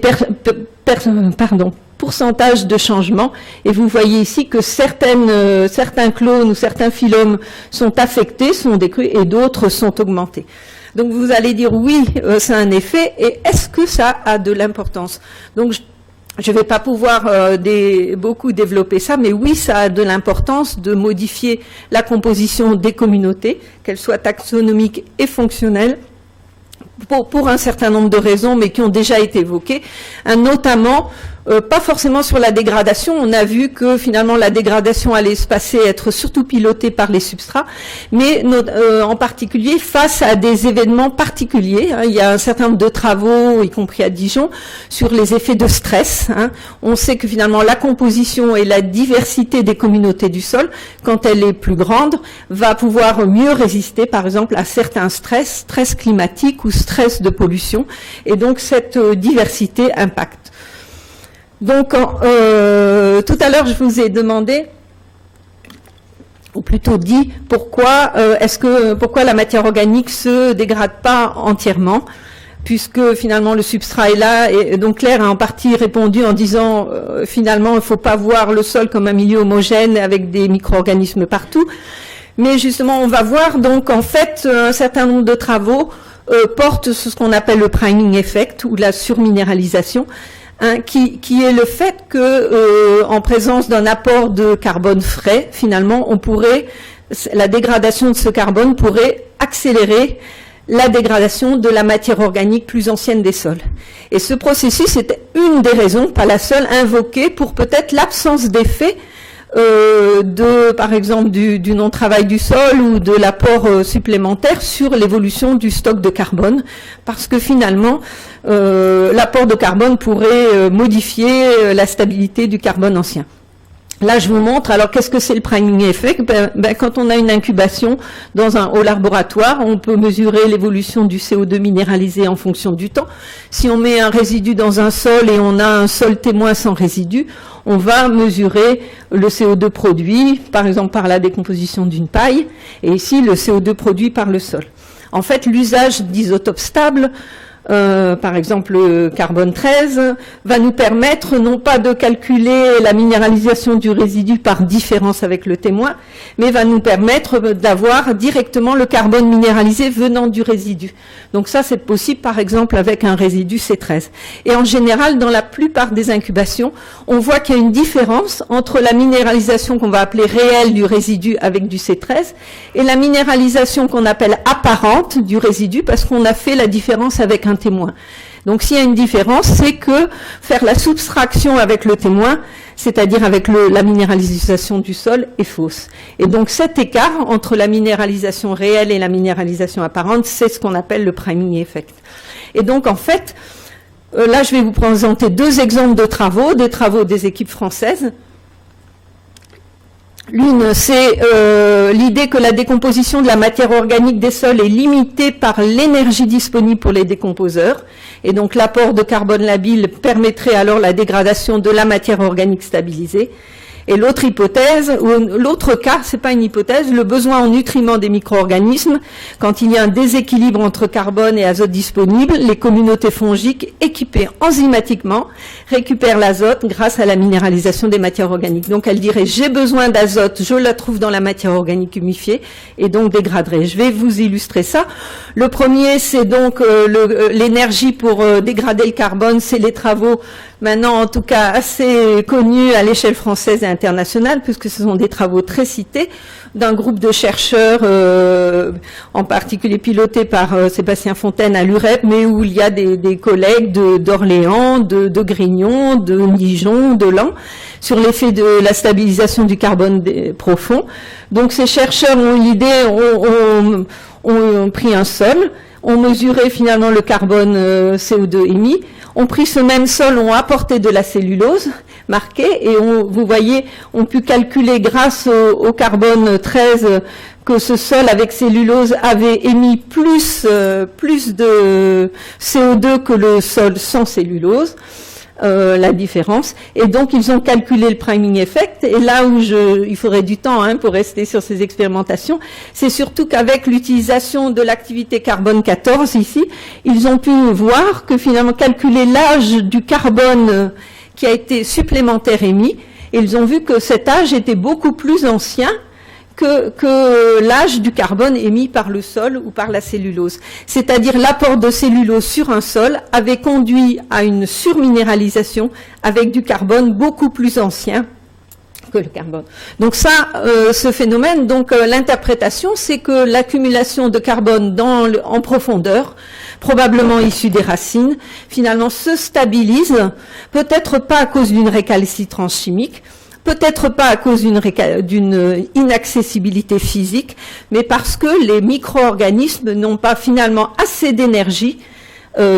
pourcentages de changement. Et vous voyez ici que certains clones ou certains phylums sont affectés, sont détruits, et d'autres sont augmentés. Donc vous allez dire oui, ça a un effet, et est-ce que ça a de l'importance? Donc je ne vais pas pouvoir beaucoup développer ça, mais oui, ça a de l'importance de modifier la composition des communautés, qu'elles soient taxonomiques et fonctionnelles, pour un certain nombre de raisons, mais qui ont déjà été évoquées, notamment pas forcément sur la dégradation. On a vu que finalement la dégradation allait se passer, être surtout pilotée par les substrats, mais en particulier face à des événements particuliers. Hein. Il y a un certain nombre de travaux, y compris à Dijon, sur les effets de stress. Hein. On sait que finalement la composition et la diversité des communautés du sol, quand elle est plus grande, va pouvoir mieux résister, par exemple, à certains stress climatiques ou stress de pollution, et donc cette diversité impacte. Donc, tout à l'heure, je vous ai demandé, ou plutôt dit, pourquoi la matière organique se dégrade pas entièrement, puisque finalement le substrat est là. Et donc Claire a en partie répondu en disant, finalement, il ne faut pas voir le sol comme un milieu homogène avec des micro-organismes partout. Mais justement, on va voir donc en fait un certain nombre de travaux portent sur ce qu'on appelle le priming effect ou la surminéralisation. Hein, qui est le fait que, en présence d'un apport de carbone frais, finalement, la dégradation de ce carbone pourrait accélérer la dégradation de la matière organique plus ancienne des sols. Et ce processus était une des raisons, pas la seule, invoquée pour peut-être l'absence d'effet par exemple, du non-travail du sol ou de l'apport supplémentaire sur l'évolution du stock de carbone, parce que finalement, l'apport de carbone pourrait modifier la stabilité du carbone ancien. Là, je vous montre. Alors, qu'est-ce que c'est le priming effect? Quand on a une incubation au laboratoire, on peut mesurer l'évolution du CO2 minéralisé en fonction du temps. Si on met un résidu dans un sol et on a un sol témoin sans résidu, on va mesurer le CO2 produit, par exemple par la décomposition d'une paille, et ici le CO2 produit par le sol. En fait, l'usage d'isotopes stables, par exemple le carbone 13, va nous permettre non pas de calculer la minéralisation du résidu par différence avec le témoin, mais va nous permettre d'avoir directement le carbone minéralisé venant du résidu. Donc ça, c'est possible par exemple avec un résidu C13. Et en général, dans la plupart des incubations, on voit qu'il y a une différence entre la minéralisation qu'on va appeler réelle du résidu avec du C13 et la minéralisation qu'on appelle apparente du résidu, parce qu'on a fait la différence avec un témoin. Donc s'il y a une différence, c'est que faire la soustraction avec le témoin, c'est-à-dire avec la minéralisation du sol, est fausse. Et donc cet écart entre la minéralisation réelle et la minéralisation apparente, c'est ce qu'on appelle le priming effect. Et donc en fait, là je vais vous présenter 2 exemples de travaux, des travaux des équipes françaises. L'une, c'est l'idée que la décomposition de la matière organique des sols est limitée par l'énergie disponible pour les décomposeurs. Et donc l'apport de carbone labile permettrait alors la dégradation de la matière organique stabilisée. Et l'autre hypothèse, ou l'autre cas, c'est pas une hypothèse, le besoin en nutriments des micro-organismes, quand il y a un déséquilibre entre carbone et azote disponible, les communautés fongiques équipées enzymatiquement récupèrent l'azote grâce à la minéralisation des matières organiques. Donc elle dirait, j'ai besoin d'azote, je la trouve dans la matière organique humifiée, et donc dégraderai. Je vais vous illustrer ça. Le premier, c'est donc l'énergie pour dégrader le carbone, c'est les travaux maintenant en tout cas assez connus à l'échelle française et internationale, puisque ce sont des travaux très cités d'un groupe de chercheurs, en particulier piloté par Sébastien Fontaine à l'UREP, mais où il y a des collègues d'Orléans, de Grignon, de Dijon, de Laon, sur l'effet de la stabilisation du carbone profond. Donc ces chercheurs ont eu l'idée, ont pris un sol, ont mesuré finalement le carbone CO2 émis, ont pris ce même sol, ont apporté de la cellulose marquée, et vous voyez, ont pu calculer grâce au carbone 13 que ce sol avec cellulose avait émis plus de CO2 que le sol sans cellulose. La différence, et donc ils ont calculé le priming effect, et là où il faudrait du temps pour rester sur ces expérimentations, c'est surtout qu'avec l'utilisation de l'activité carbone 14 ici, ils ont pu voir que finalement calculer l'âge du carbone qui a été supplémentaire émis, et ils ont vu que cet âge était beaucoup plus ancien que l'âge du carbone émis par le sol ou par la cellulose. C'est-à-dire l'apport de cellulose sur un sol avait conduit à une surminéralisation avec du carbone beaucoup plus ancien que le carbone. Donc ça, ce phénomène, donc l'interprétation, c'est que l'accumulation de carbone en profondeur, probablement issue des racines, finalement se stabilise, peut-être pas à cause d'une récalcitrance chimique, peut-être pas à cause d'une inaccessibilité physique, mais parce que les micro-organismes n'ont pas finalement assez d'énergie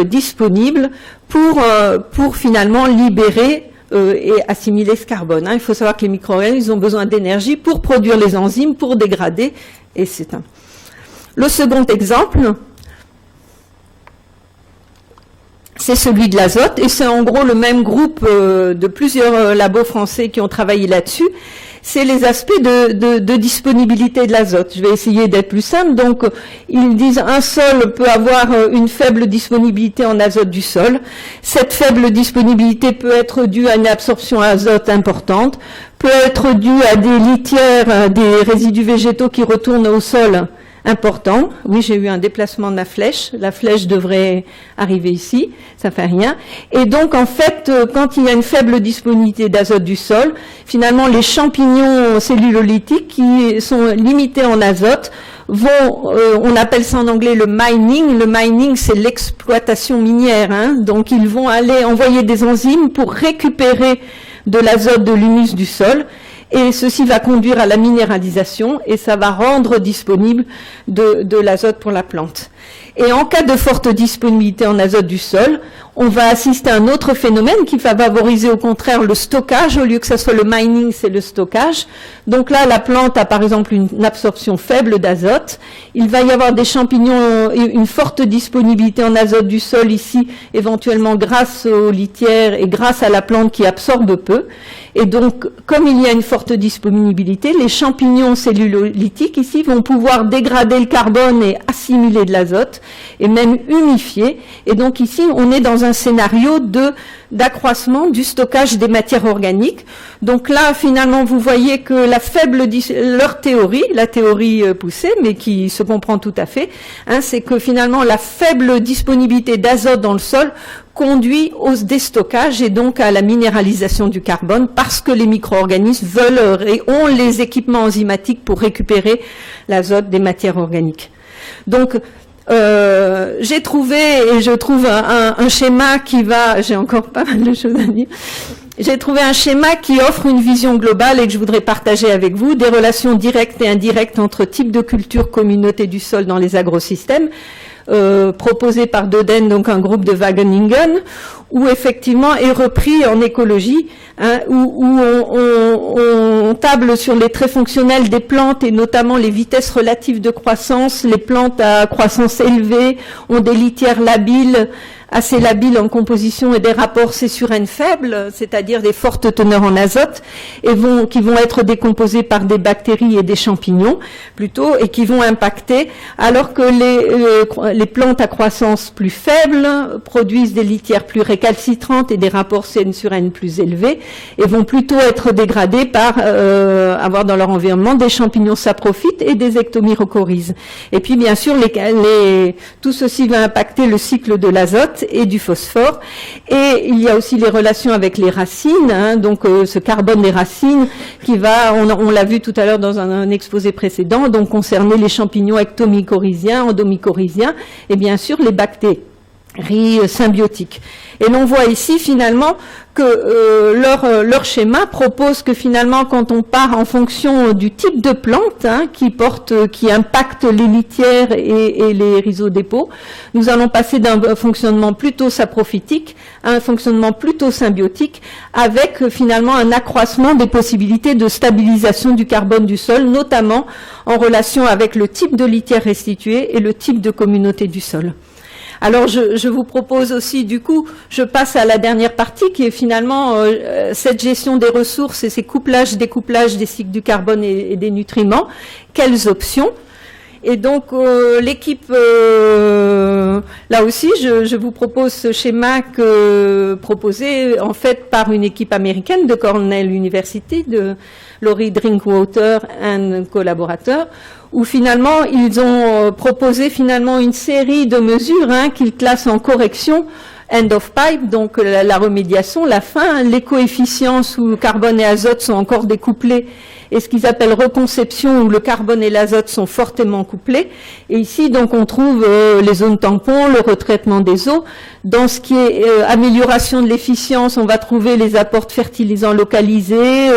disponible pour finalement libérer et assimiler ce carbone. Il faut savoir que les micro-organismes ont besoin d'énergie pour produire les enzymes, pour dégrader, et c'est un. Le second exemple, c'est celui de l'azote, et c'est en gros le même groupe de plusieurs labos français qui ont travaillé là-dessus. C'est les aspects de disponibilité de l'azote. Je vais essayer d'être plus simple. Donc, ils disent un sol peut avoir une faible disponibilité en azote du sol. Cette faible disponibilité peut être due à une absorption azote importante, peut être due à des litières, des résidus végétaux qui retournent au sol important. Oui, j'ai eu un déplacement de la flèche. La flèche devrait arriver ici. Ça fait rien. Et donc, en fait, quand il y a une faible disponibilité d'azote du sol, finalement, les champignons cellulolytiques qui sont limités en azote vont, on appelle ça en anglais le mining. Le mining, c'est l'exploitation minière. Donc, ils vont aller envoyer des enzymes pour récupérer de l'azote de l'humus du sol. Et ceci va conduire à la minéralisation et ça va rendre disponible de l'azote pour la plante. Et en cas de forte disponibilité en azote du sol, on va assister à un autre phénomène qui va favoriser au contraire le stockage. Au lieu que ce soit le mining, c'est le stockage. Donc là, la plante a par exemple une absorption faible d'azote. Il va y avoir des champignons, une forte disponibilité en azote du sol ici, éventuellement grâce aux litières et grâce à la plante qui absorbe peu. Et donc, comme il y a une forte disponibilité, les champignons cellulolytiques ici vont pouvoir dégrader le carbone et assimiler de l'azote, et même humifier. Et donc ici, on est dans un scénario d'accroissement du stockage des matières organiques. Donc là, finalement, vous voyez que leur théorie, la théorie poussée, mais qui se comprend tout à fait, c'est que finalement, la faible disponibilité d'azote dans le sol conduit au déstockage et donc à la minéralisation du carbone parce que les micro-organismes veulent et ont les équipements enzymatiques pour récupérer l'azote des matières organiques. Donc, j'ai trouvé, et je trouve un schéma qui va, j'ai encore pas mal de choses à dire, j'ai trouvé un schéma qui offre une vision globale et que je voudrais partager avec vous, des relations directes et indirectes entre types de cultures, communautés du sol dans les agrosystèmes. proposé par Doden, donc un groupe de Wageningen, où effectivement est repris en écologie, où on table sur les traits fonctionnels des plantes et notamment les vitesses relatives de croissance. Les plantes à croissance élevée ont des litières labiles, assez labiles en composition et des rapports C sur N faibles, c'est-à-dire des fortes teneurs en azote, et qui vont être décomposées par des bactéries et des champignons plutôt, et qui vont impacter, alors que les plantes à croissance plus faible produisent des litières plus récalcitrantes et des rapports C sur N plus élevés, et vont plutôt être dégradées par avoir dans leur environnement des champignons saprophytes et des ectomycorrhizes. Et puis bien sûr, tout ceci va impacter le cycle de l'azote et du phosphore, et il y a aussi les relations avec les racines, donc ce carbone des racines qui va, on l'a vu tout à l'heure dans un exposé précédent, donc concerner les champignons ectomycorhiziens, endomycorhiziens, et bien sûr les bactéries symbiotiques. Et l'on voit ici finalement que leur schéma propose que finalement quand on part en fonction du type de plante qui impacte les litières et les rhizodépôts, nous allons passer d'un fonctionnement plutôt saprophytique à un fonctionnement plutôt symbiotique, avec finalement un accroissement des possibilités de stabilisation du carbone du sol, notamment en relation avec le type de litière restituée et le type de communauté du sol. Alors je vous propose aussi, du coup, je passe à la dernière partie qui est finalement cette gestion des ressources et ces couplages, découplages des cycles du carbone et des nutriments. Quelles options? Et donc l'équipe, là aussi, je vous propose ce schéma proposé en fait par une équipe américaine de Cornell University, de Laurie Drinkwater et collaborateurs, où finalement ils ont proposé finalement une série de mesures qu'ils classent en correction, end of pipe, donc la remédiation, la fin, les coefficients où carbone et azote sont encore découplés, et ce qu'ils appellent reconception où le carbone et l'azote sont fortement couplés. Et ici, donc, on trouve les zones tampons, le retraitement des eaux. Dans ce qui est amélioration de l'efficience, on va trouver les apports de fertilisants localisés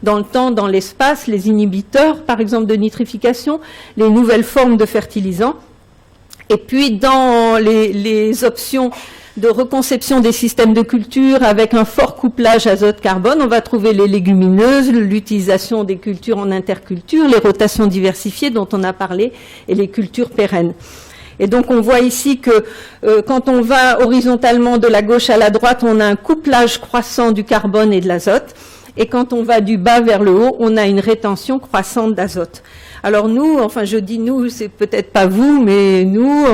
dans le temps, dans l'espace, les inhibiteurs, par exemple, de nitrification, les nouvelles formes de fertilisants. Et puis, dans les options de reconception des systèmes de culture avec un fort couplage azote-carbone, on va trouver les légumineuses, l'utilisation des cultures en interculture, les rotations diversifiées dont on a parlé et les cultures pérennes. Et donc on voit ici que quand on va horizontalement de la gauche à la droite, on a un couplage croissant du carbone et de l'azote, et quand on va du bas vers le haut, on a une rétention croissante d'azote. Alors nous, enfin je dis nous, c'est peut-être pas vous, mais nous,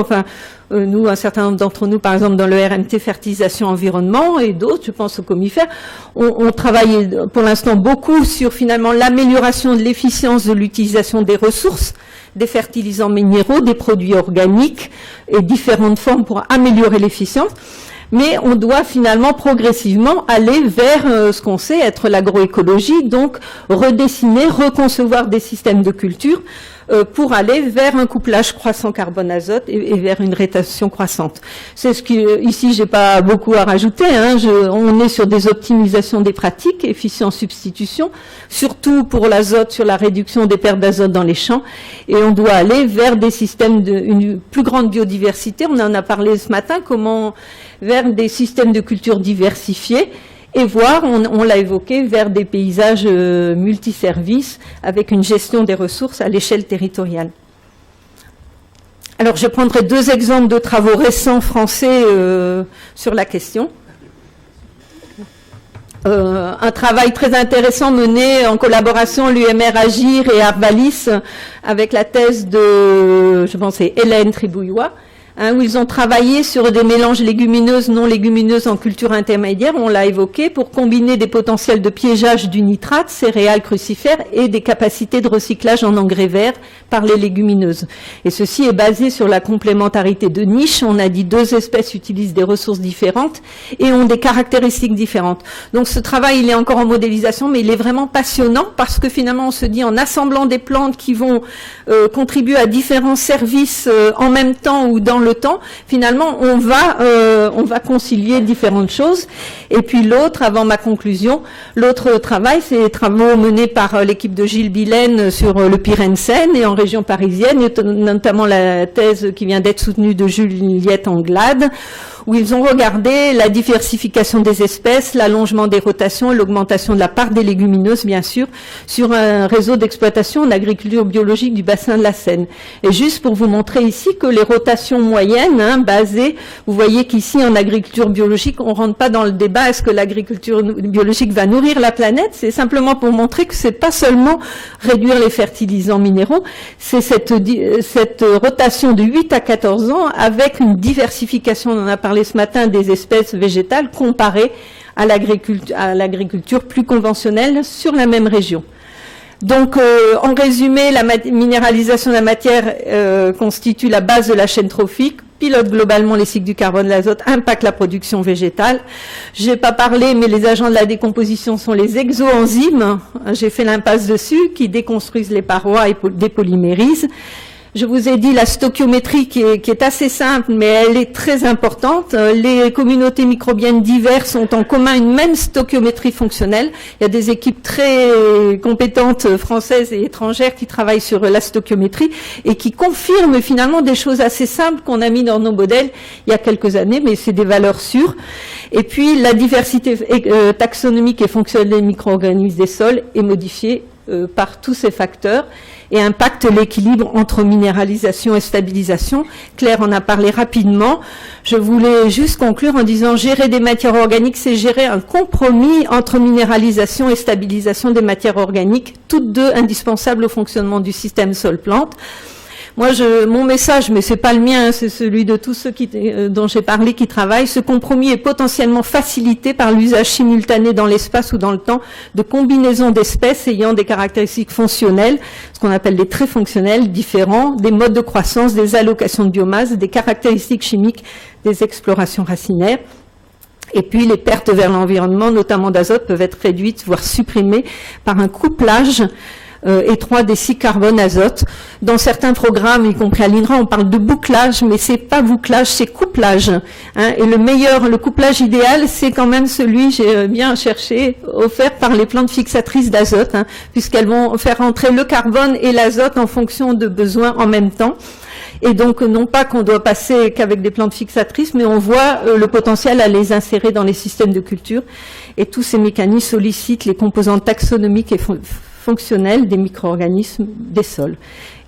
nous, un certain nombre d'entre nous, par exemple dans le RMT fertilisation environnement et d'autres, je pense aux comifères, on travaille pour l'instant beaucoup sur finalement l'amélioration de l'efficience de l'utilisation des ressources, des fertilisants minéraux, des produits organiques et différentes formes pour améliorer l'efficience. Mais on doit finalement progressivement aller vers ce qu'on sait être l'agroécologie, donc redessiner, reconcevoir des systèmes de culture pour aller vers un couplage croissant carbone-azote et vers une rétention croissante. C'est ce qui, ici, j'ai pas beaucoup à rajouter. On est sur des optimisations des pratiques, efficience-substitution, surtout pour l'azote, sur la réduction des pertes d'azote dans les champs, et on doit aller vers des systèmes une plus grande biodiversité. On en a parlé ce matin, vers des systèmes de culture diversifiés, et voir, on l'a évoqué, vers des paysages multiservices avec une gestion des ressources à l'échelle territoriale. Alors je prendrai deux exemples de travaux récents français sur la question. Un travail très intéressant mené en collaboration l'UMR Agir et Arvalis avec la thèse de, je pense, c'est Hélène Tribouillois, où ils ont travaillé sur des mélanges légumineuses, non légumineuses en culture intermédiaire, on l'a évoqué, pour combiner des potentiels de piégeage du nitrate, céréales crucifères, et des capacités de recyclage en engrais verts par les légumineuses. Et ceci est basé sur la complémentarité de niche. On a dit 2 espèces utilisent des ressources différentes et ont des caractéristiques différentes. Donc ce travail, il est encore en modélisation, mais il est vraiment passionnant parce que finalement, on se dit en assemblant des plantes qui vont contribuer à différents services en même temps ou dans le temps, finalement, on va concilier différentes choses. Et puis l'autre, avant ma conclusion, l'autre travail, c'est les travaux menés par l'équipe de Gilles Billen sur le Pyrénées-Seine et en région parisienne, notamment la thèse qui vient d'être soutenue de Juliette Anglade, où ils ont regardé la diversification des espèces, l'allongement des rotations et l'augmentation de la part des légumineuses, bien sûr, sur un réseau d'exploitation en agriculture biologique du bassin de la Seine. Et juste pour vous montrer ici que les rotations moyennes, basées, vous voyez qu'ici, en agriculture biologique, on rentre pas dans le débat, est-ce que l'agriculture biologique va nourrir la planète? C'est simplement pour montrer que c'est pas seulement réduire les fertilisants minéraux, c'est cette rotation de 8 à 14 ans avec une diversification, on en a parlé ce matin, des espèces végétales comparées à l'agriculture plus conventionnelle sur la même région. Donc, en résumé, la minéralisation de la matière constitue la base de la chaîne trophique, pilote globalement les cycles du carbone, de l'azote, impacte la production végétale. J'ai pas parlé, mais les agents de la décomposition sont les exoenzymes. J'ai fait l'impasse dessus, qui déconstruisent les parois et dépolymérisent. Je vous ai dit la stoichiométrie qui est assez simple, mais elle est très importante. Les communautés microbiennes diverses ont en commun une même stoichiométrie fonctionnelle. Il y a des équipes très compétentes françaises et étrangères qui travaillent sur la stoichiométrie et qui confirment finalement des choses assez simples qu'on a mis dans nos modèles il y a quelques années, mais c'est des valeurs sûres. Et puis la diversité taxonomique et fonctionnelle des micro-organismes des sols est modifiée par tous ces facteurs et impacte l'équilibre entre minéralisation et stabilisation. Claire en a parlé rapidement. Je voulais juste conclure en disant gérer des matières organiques, c'est gérer un compromis entre minéralisation et stabilisation des matières organiques, toutes deux indispensables au fonctionnement du système sol-plante. Moi, mon message, mais c'est pas le mien, c'est celui de tous ceux dont j'ai parlé qui travaillent. Ce compromis est potentiellement facilité par l'usage simultané dans l'espace ou dans le temps de combinaisons d'espèces ayant des caractéristiques fonctionnelles, ce qu'on appelle des traits fonctionnels différents, des modes de croissance, des allocations de biomasse, des caractéristiques chimiques, des explorations racinaires. Et puis, les pertes vers l'environnement, notamment d'azote, peuvent être réduites, voire supprimées par un couplage étroit des cycles carbone-azote. Dans certains programmes, y compris à l'INRA, on parle de bouclage, mais c'est pas bouclage, c'est couplage. Et le couplage idéal, c'est quand même celui, j'ai bien cherché, offert par les plantes fixatrices d'azote, puisqu'elles vont faire entrer le carbone et l'azote en fonction de besoins en même temps. Et donc, non pas qu'on doit passer qu'avec des plantes fixatrices, mais on voit le potentiel à les insérer dans les systèmes de culture. Et tous ces mécanismes sollicitent les composantes taxonomiques et fonctionnelles des micro-organismes des sols.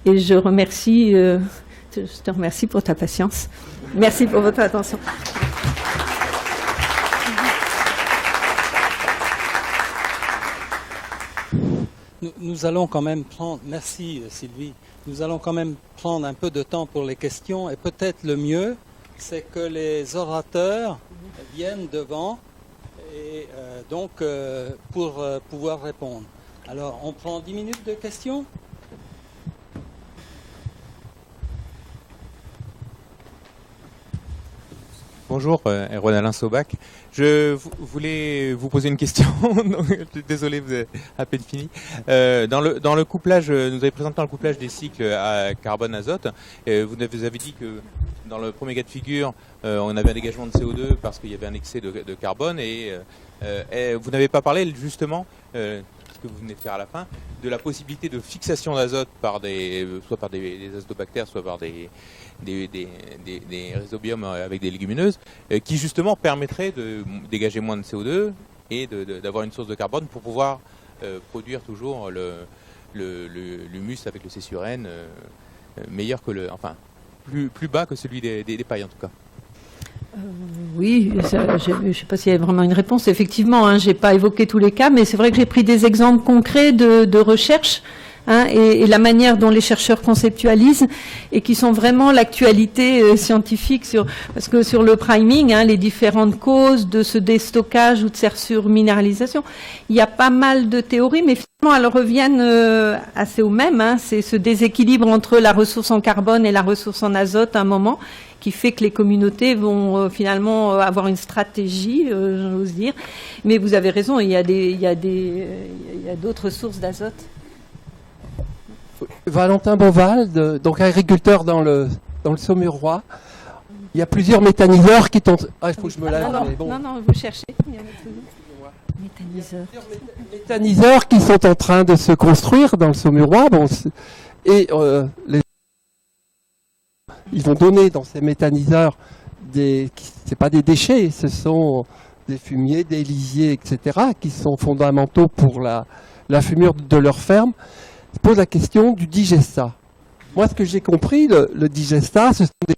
Et je te remercie pour ta patience. Merci pour votre attention. Nous allons quand même prendre, merci Sylvie, nous allons quand même prendre un peu de temps pour les questions et peut-être le mieux, c'est que les orateurs viennent devant et pour pouvoir répondre. Alors, on prend 10 minutes de questions ? Bonjour, Erwan Alain Saubac. Je voulais vous poser une question. Désolé, vous avez à peine fini. Dans le couplage, nous avez présenté dans le couplage des cycles à carbone-azote. Vous avez dit que dans le premier cas de figure, on avait un dégagement de CO2 parce qu'il y avait un excès de carbone. Et vous n'avez pas parlé justement, ce que vous venez de faire à la fin, de la possibilité de fixation d'azote soit par des azotobactères, soit par des rhizobiomes avec des légumineuses, qui justement permettraient de dégager moins de CO2 et d'avoir une source de carbone pour pouvoir produire toujours l'humus avec le C sur N meilleur que plus bas que celui des pailles en tout cas. Oui, je ne sais pas s'il y a vraiment une réponse. Effectivement, je n'ai pas évoqué tous les cas, mais c'est vrai que j'ai pris des exemples concrets de recherche et la manière dont les chercheurs conceptualisent et qui sont vraiment l'actualité scientifique parce que sur le priming, les différentes causes de ce déstockage ou de cette surminéralisation, il y a pas mal de théories, mais finalement elles reviennent assez au même. C'est ce déséquilibre entre la ressource en carbone et la ressource en azote à un moment qui fait que les communautés vont finalement avoir une stratégie, j'ose dire. Mais vous avez raison, il y a d'autres sources d'azote. Valentin Beauval, donc agriculteur dans le Saumurois. Il y a plusieurs méthaniseurs qui tentent... Ah, il faut que je me lave. Non, mais bon. non, vous cherchez. Il y en a toujours. Méthaniseurs. Méthaniseurs qui sont en train de se construire dans le Saumurois. Bon, ils vont donner dans ces méthaniseurs c'est pas des déchets, ce sont des fumiers, des lisiers, etc., qui sont fondamentaux pour la fumure de leur ferme. Je pose la question du digestat. Moi, ce que j'ai compris, le digestat, ce sont des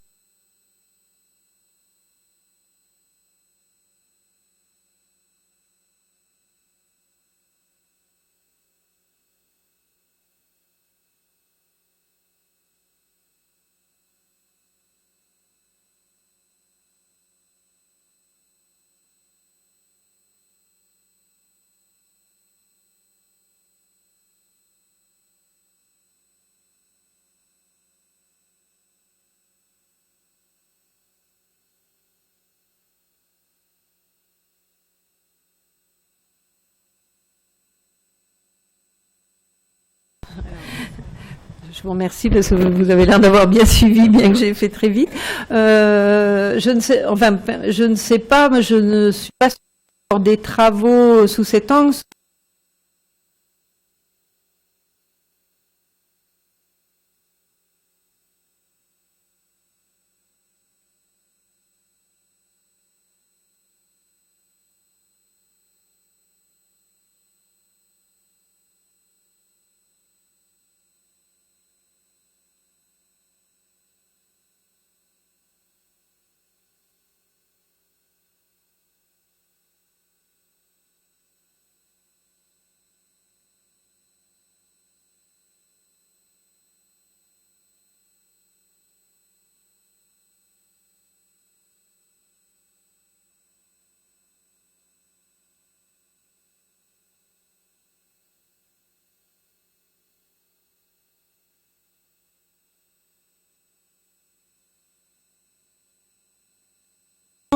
Je vous remercie parce que vous avez l'air d'avoir bien suivi, bien que j'ai fait très vite. Je ne sais pas, mais je ne suis pas sûre des travaux sous cet angle.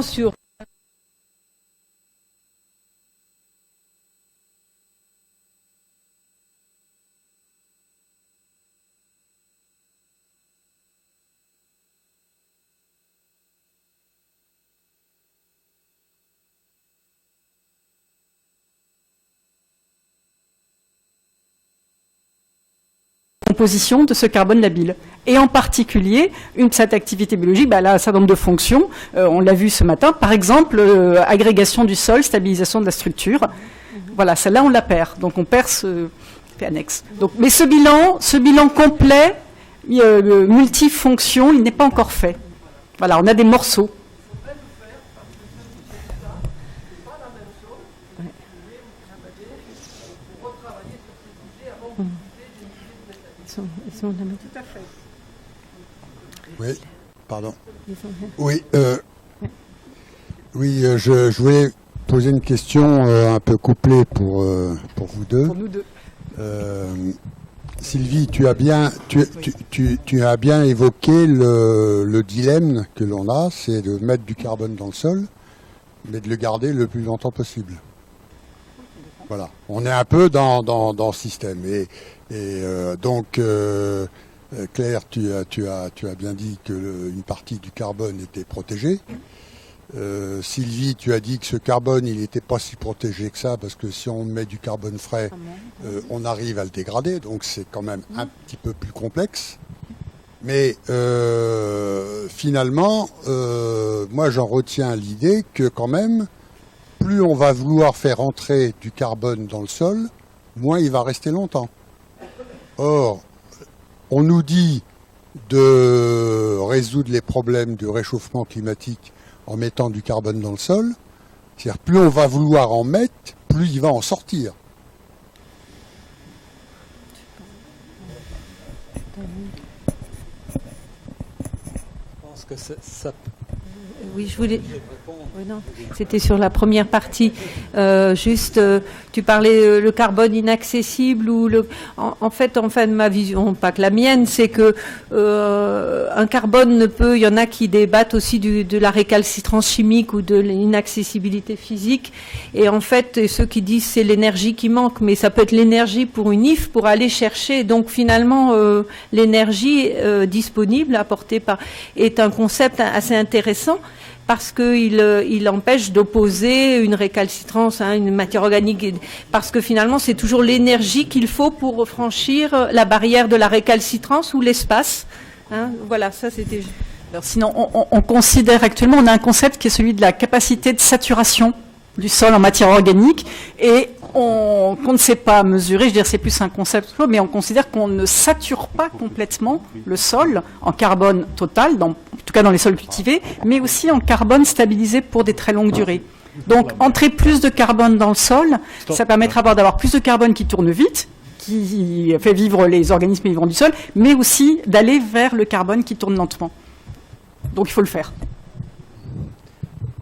Sur composition de ce carbone labile. Et en particulier, cette activité biologique, elle a un certain nombre de fonctions. On l'a vu ce matin. Par exemple, agrégation du sol, stabilisation de la structure. Voilà, celle-là, on la perd. Donc, on perd ce annexe. Donc, mais ce bilan complet, multifonction, il n'est pas encore fait. Voilà, on a des morceaux. Tout à fait. Oui, pardon. Oui, je voulais poser une question un peu couplée pour vous deux. Pour nous deux. Sylvie, tu as bien évoqué le dilemme que l'on a, c'est de mettre du carbone dans le sol, mais de le garder le plus longtemps possible. Voilà, on est un peu dans ce système. Donc, Claire, tu as bien dit qu'une partie du carbone était protégée. Sylvie, tu as dit que ce carbone, il n'était pas si protégé que ça, parce que si on met du carbone frais, on arrive à le dégrader, donc c'est quand même un petit peu plus complexe. Mais finalement, moi j'en retiens l'idée que quand même, plus on va vouloir faire entrer du carbone dans le sol, moins il va rester longtemps. Or, on nous dit de résoudre les problèmes du réchauffement climatique en mettant du carbone dans le sol. C'est-à-dire, plus on va vouloir en mettre, plus il va en sortir. Je pense que ça... Oui, je voulais... Non, c'était sur la première partie. Tu parlais le carbone inaccessible ou en fait, ma vision, pas que la mienne, c'est que un carbone ne peut. Il y en a qui débattent aussi de la récalcitrance chimique ou de l'inaccessibilité physique. Et en fait, ceux qui disent c'est l'énergie qui manque, mais ça peut être l'énergie pour une IF pour aller chercher. Donc finalement, l'énergie disponible apportée est un concept assez intéressant. Parce qu'il empêche d'opposer une récalcitrance à une matière organique. Parce que finalement, c'est toujours l'énergie qu'il faut pour franchir la barrière de la récalcitrance ou l'espace. Voilà, ça c'était... Alors sinon, on considère actuellement, on a un concept qui est celui de la capacité de saturation du sol en matière organique et qu'on ne sait pas mesurer, je veux dire c'est plus un concept, mais on considère qu'on ne sature pas complètement le sol en carbone total, en tout cas dans les sols cultivés, mais aussi en carbone stabilisé pour des très longues durées. Donc entrer plus de carbone dans le sol, ça permettra d'avoir plus de carbone qui tourne vite, qui fait vivre les organismes vivants du sol, mais aussi d'aller vers le carbone qui tourne lentement. Donc il faut le faire.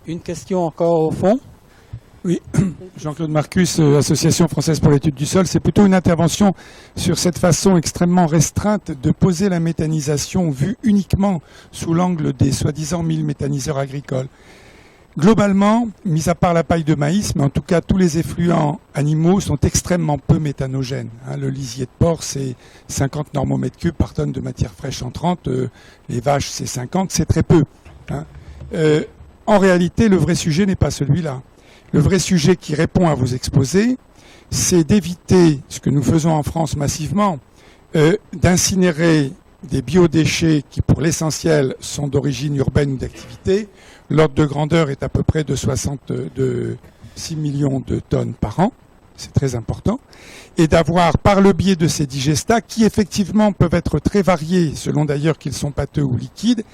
Une question encore au fond. Oui, Jean-Claude Marcus, Association française pour l'étude du sol. C'est plutôt une intervention sur cette façon extrêmement restreinte de poser la méthanisation vue uniquement sous l'angle des soi-disant 1000 méthaniseurs agricoles. Globalement, mis à part la paille de maïs, mais en tout cas tous les effluents animaux sont extrêmement peu méthanogènes. Le lisier de porc, c'est 50 normomètres cubes par tonne de matière fraîche entrante. Les vaches, c'est 50, c'est très peu. En réalité, le vrai sujet n'est pas celui-là. Le vrai sujet qui répond à vos exposés, c'est d'éviter, ce que nous faisons en France massivement, d'incinérer des biodéchets qui, pour l'essentiel, sont d'origine urbaine ou d'activité. L'ordre de grandeur est à peu près de 6 millions de tonnes par an. C'est très important. Et d'avoir, par le biais de ces digestats, qui effectivement peuvent être très variés, selon d'ailleurs qu'ils sont pâteux ou liquides,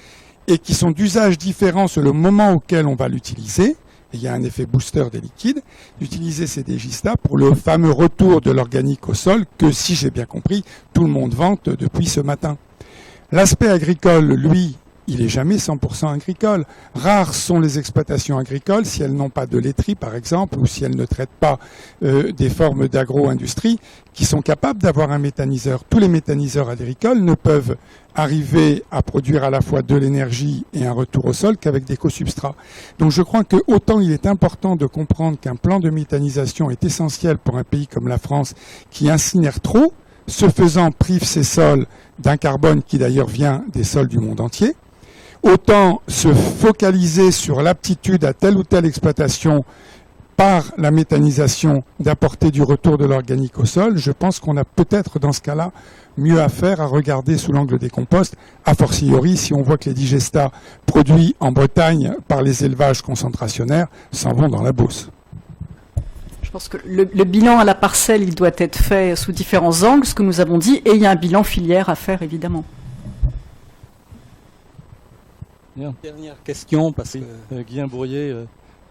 et qui sont d'usage différent selon le moment auquel on va l'utiliser, et il y a un effet booster des liquides, d'utiliser ces digestats pour le fameux retour de l'organique au sol que, si j'ai bien compris, tout le monde vante depuis ce matin. L'aspect agricole, lui, il est jamais 100% agricole. Rares sont les exploitations agricoles, si elles n'ont pas de laiterie par exemple, ou si elles ne traitent pas des formes d'agro-industrie, qui sont capables d'avoir un méthaniseur. Tous les méthaniseurs agricoles ne peuvent arriver à produire à la fois de l'énergie et un retour au sol qu'avec des co-substrats. Donc je crois que autant il est important de comprendre qu'un plan de méthanisation est essentiel pour un pays comme la France qui incinère trop, ce faisant prive ses sols d'un carbone qui d'ailleurs vient des sols du monde entier, autant se focaliser sur l'aptitude à telle ou telle exploitation par la méthanisation d'apporter du retour de l'organique au sol. Je pense qu'on a peut-être dans ce cas-là mieux à faire à regarder sous l'angle des composts, a fortiori si on voit que les digestats produits en Bretagne par les élevages concentrationnaires s'en vont dans la Beauce. Je pense que le bilan à la parcelle, il doit être fait sous différents angles, ce que nous avons dit, et il y a un bilan filière à faire, évidemment. Bien. Dernière question, parce que Guillaume Bourrier,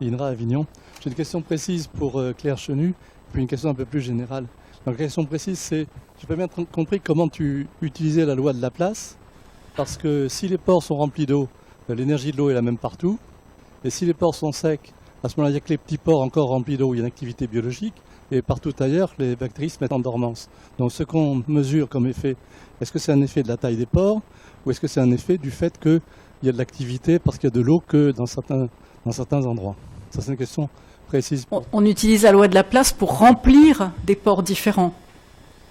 INRA Avignon. J'ai une question précise pour Claire Chenu, puis une question un peu plus générale. Donc la question précise, c'est, j'ai pas bien compris comment tu utilisais la loi de Laplace, parce que si les pores sont remplis d'eau, l'énergie de l'eau est la même partout, et si les pores sont secs, à ce moment-là, il n'y a que les petits pores encore remplis d'eau, il y a une activité biologique, et partout ailleurs, les bactéries se mettent en dormance. Donc ce qu'on mesure comme effet, est-ce que c'est un effet de la taille des pores, ou est-ce que c'est un effet du fait qu'il y a de l'activité parce qu'il y a de l'eau que dans certains endroits? Ça, c'est une question précise. On utilise la loi de Laplace pour remplir des pores différents,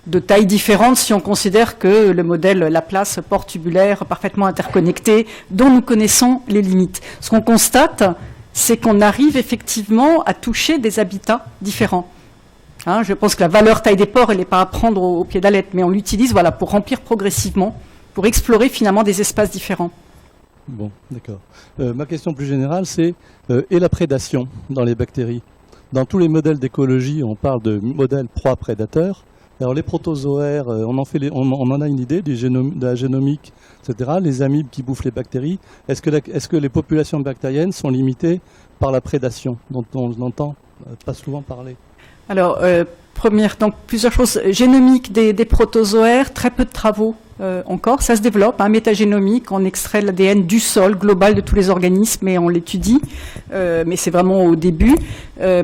de tailles différentes, si on considère que le modèle Laplace, pore tubulaire, parfaitement interconnecté, dont nous connaissons les limites. Ce qu'on constate, c'est qu'on arrive effectivement à toucher des habitats différents. Je pense que la valeur taille des pores, elle n'est pas à prendre au pied de la lettre, mais on l'utilise pour remplir progressivement, pour explorer finalement des espaces différents. Bon, d'accord. Ma question plus générale, c'est et la prédation dans les bactéries. Dans tous les modèles d'écologie, on parle de modèles proie-prédateur. Alors les protozoaires, on en a une idée de la génomique, etc. Les amibes qui bouffent les bactéries. Est-ce que les populations bactériennes sont limitées par la prédation, dont on n'entend pas souvent parler? Alors, donc plusieurs choses. Génomique des protozoaires, très peu de travaux encore, ça se développe, métagénomique, on extrait l'ADN du sol global de tous les organismes et on l'étudie, mais c'est vraiment au début.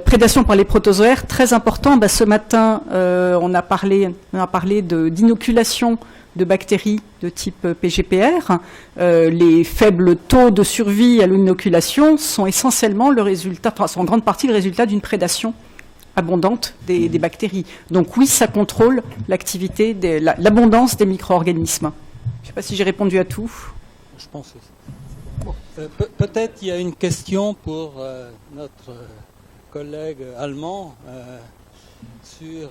Prédation par les protozoaires, très important. Ce matin, on a parlé d'inoculation de bactéries de type PGPR. Les faibles taux de survie à l'inoculation sont essentiellement sont en grande partie le résultat d'une prédation abondante des bactéries. Donc oui, ça contrôle l'activité, l'abondance des micro-organismes. Je ne sais pas si j'ai répondu à tout. Je pense aussi. Bon. Peut-être il y a une question pour notre collègue allemand sur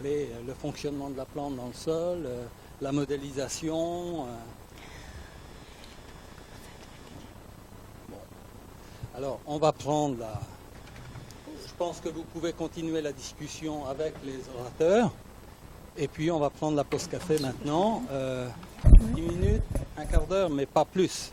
le fonctionnement de la plante dans le sol, la modélisation. Bon. Alors, on va prendre Je pense que vous pouvez continuer la discussion avec les orateurs. Et puis, on va prendre la pause café maintenant. 10 minutes, un quart d'heure, mais pas plus.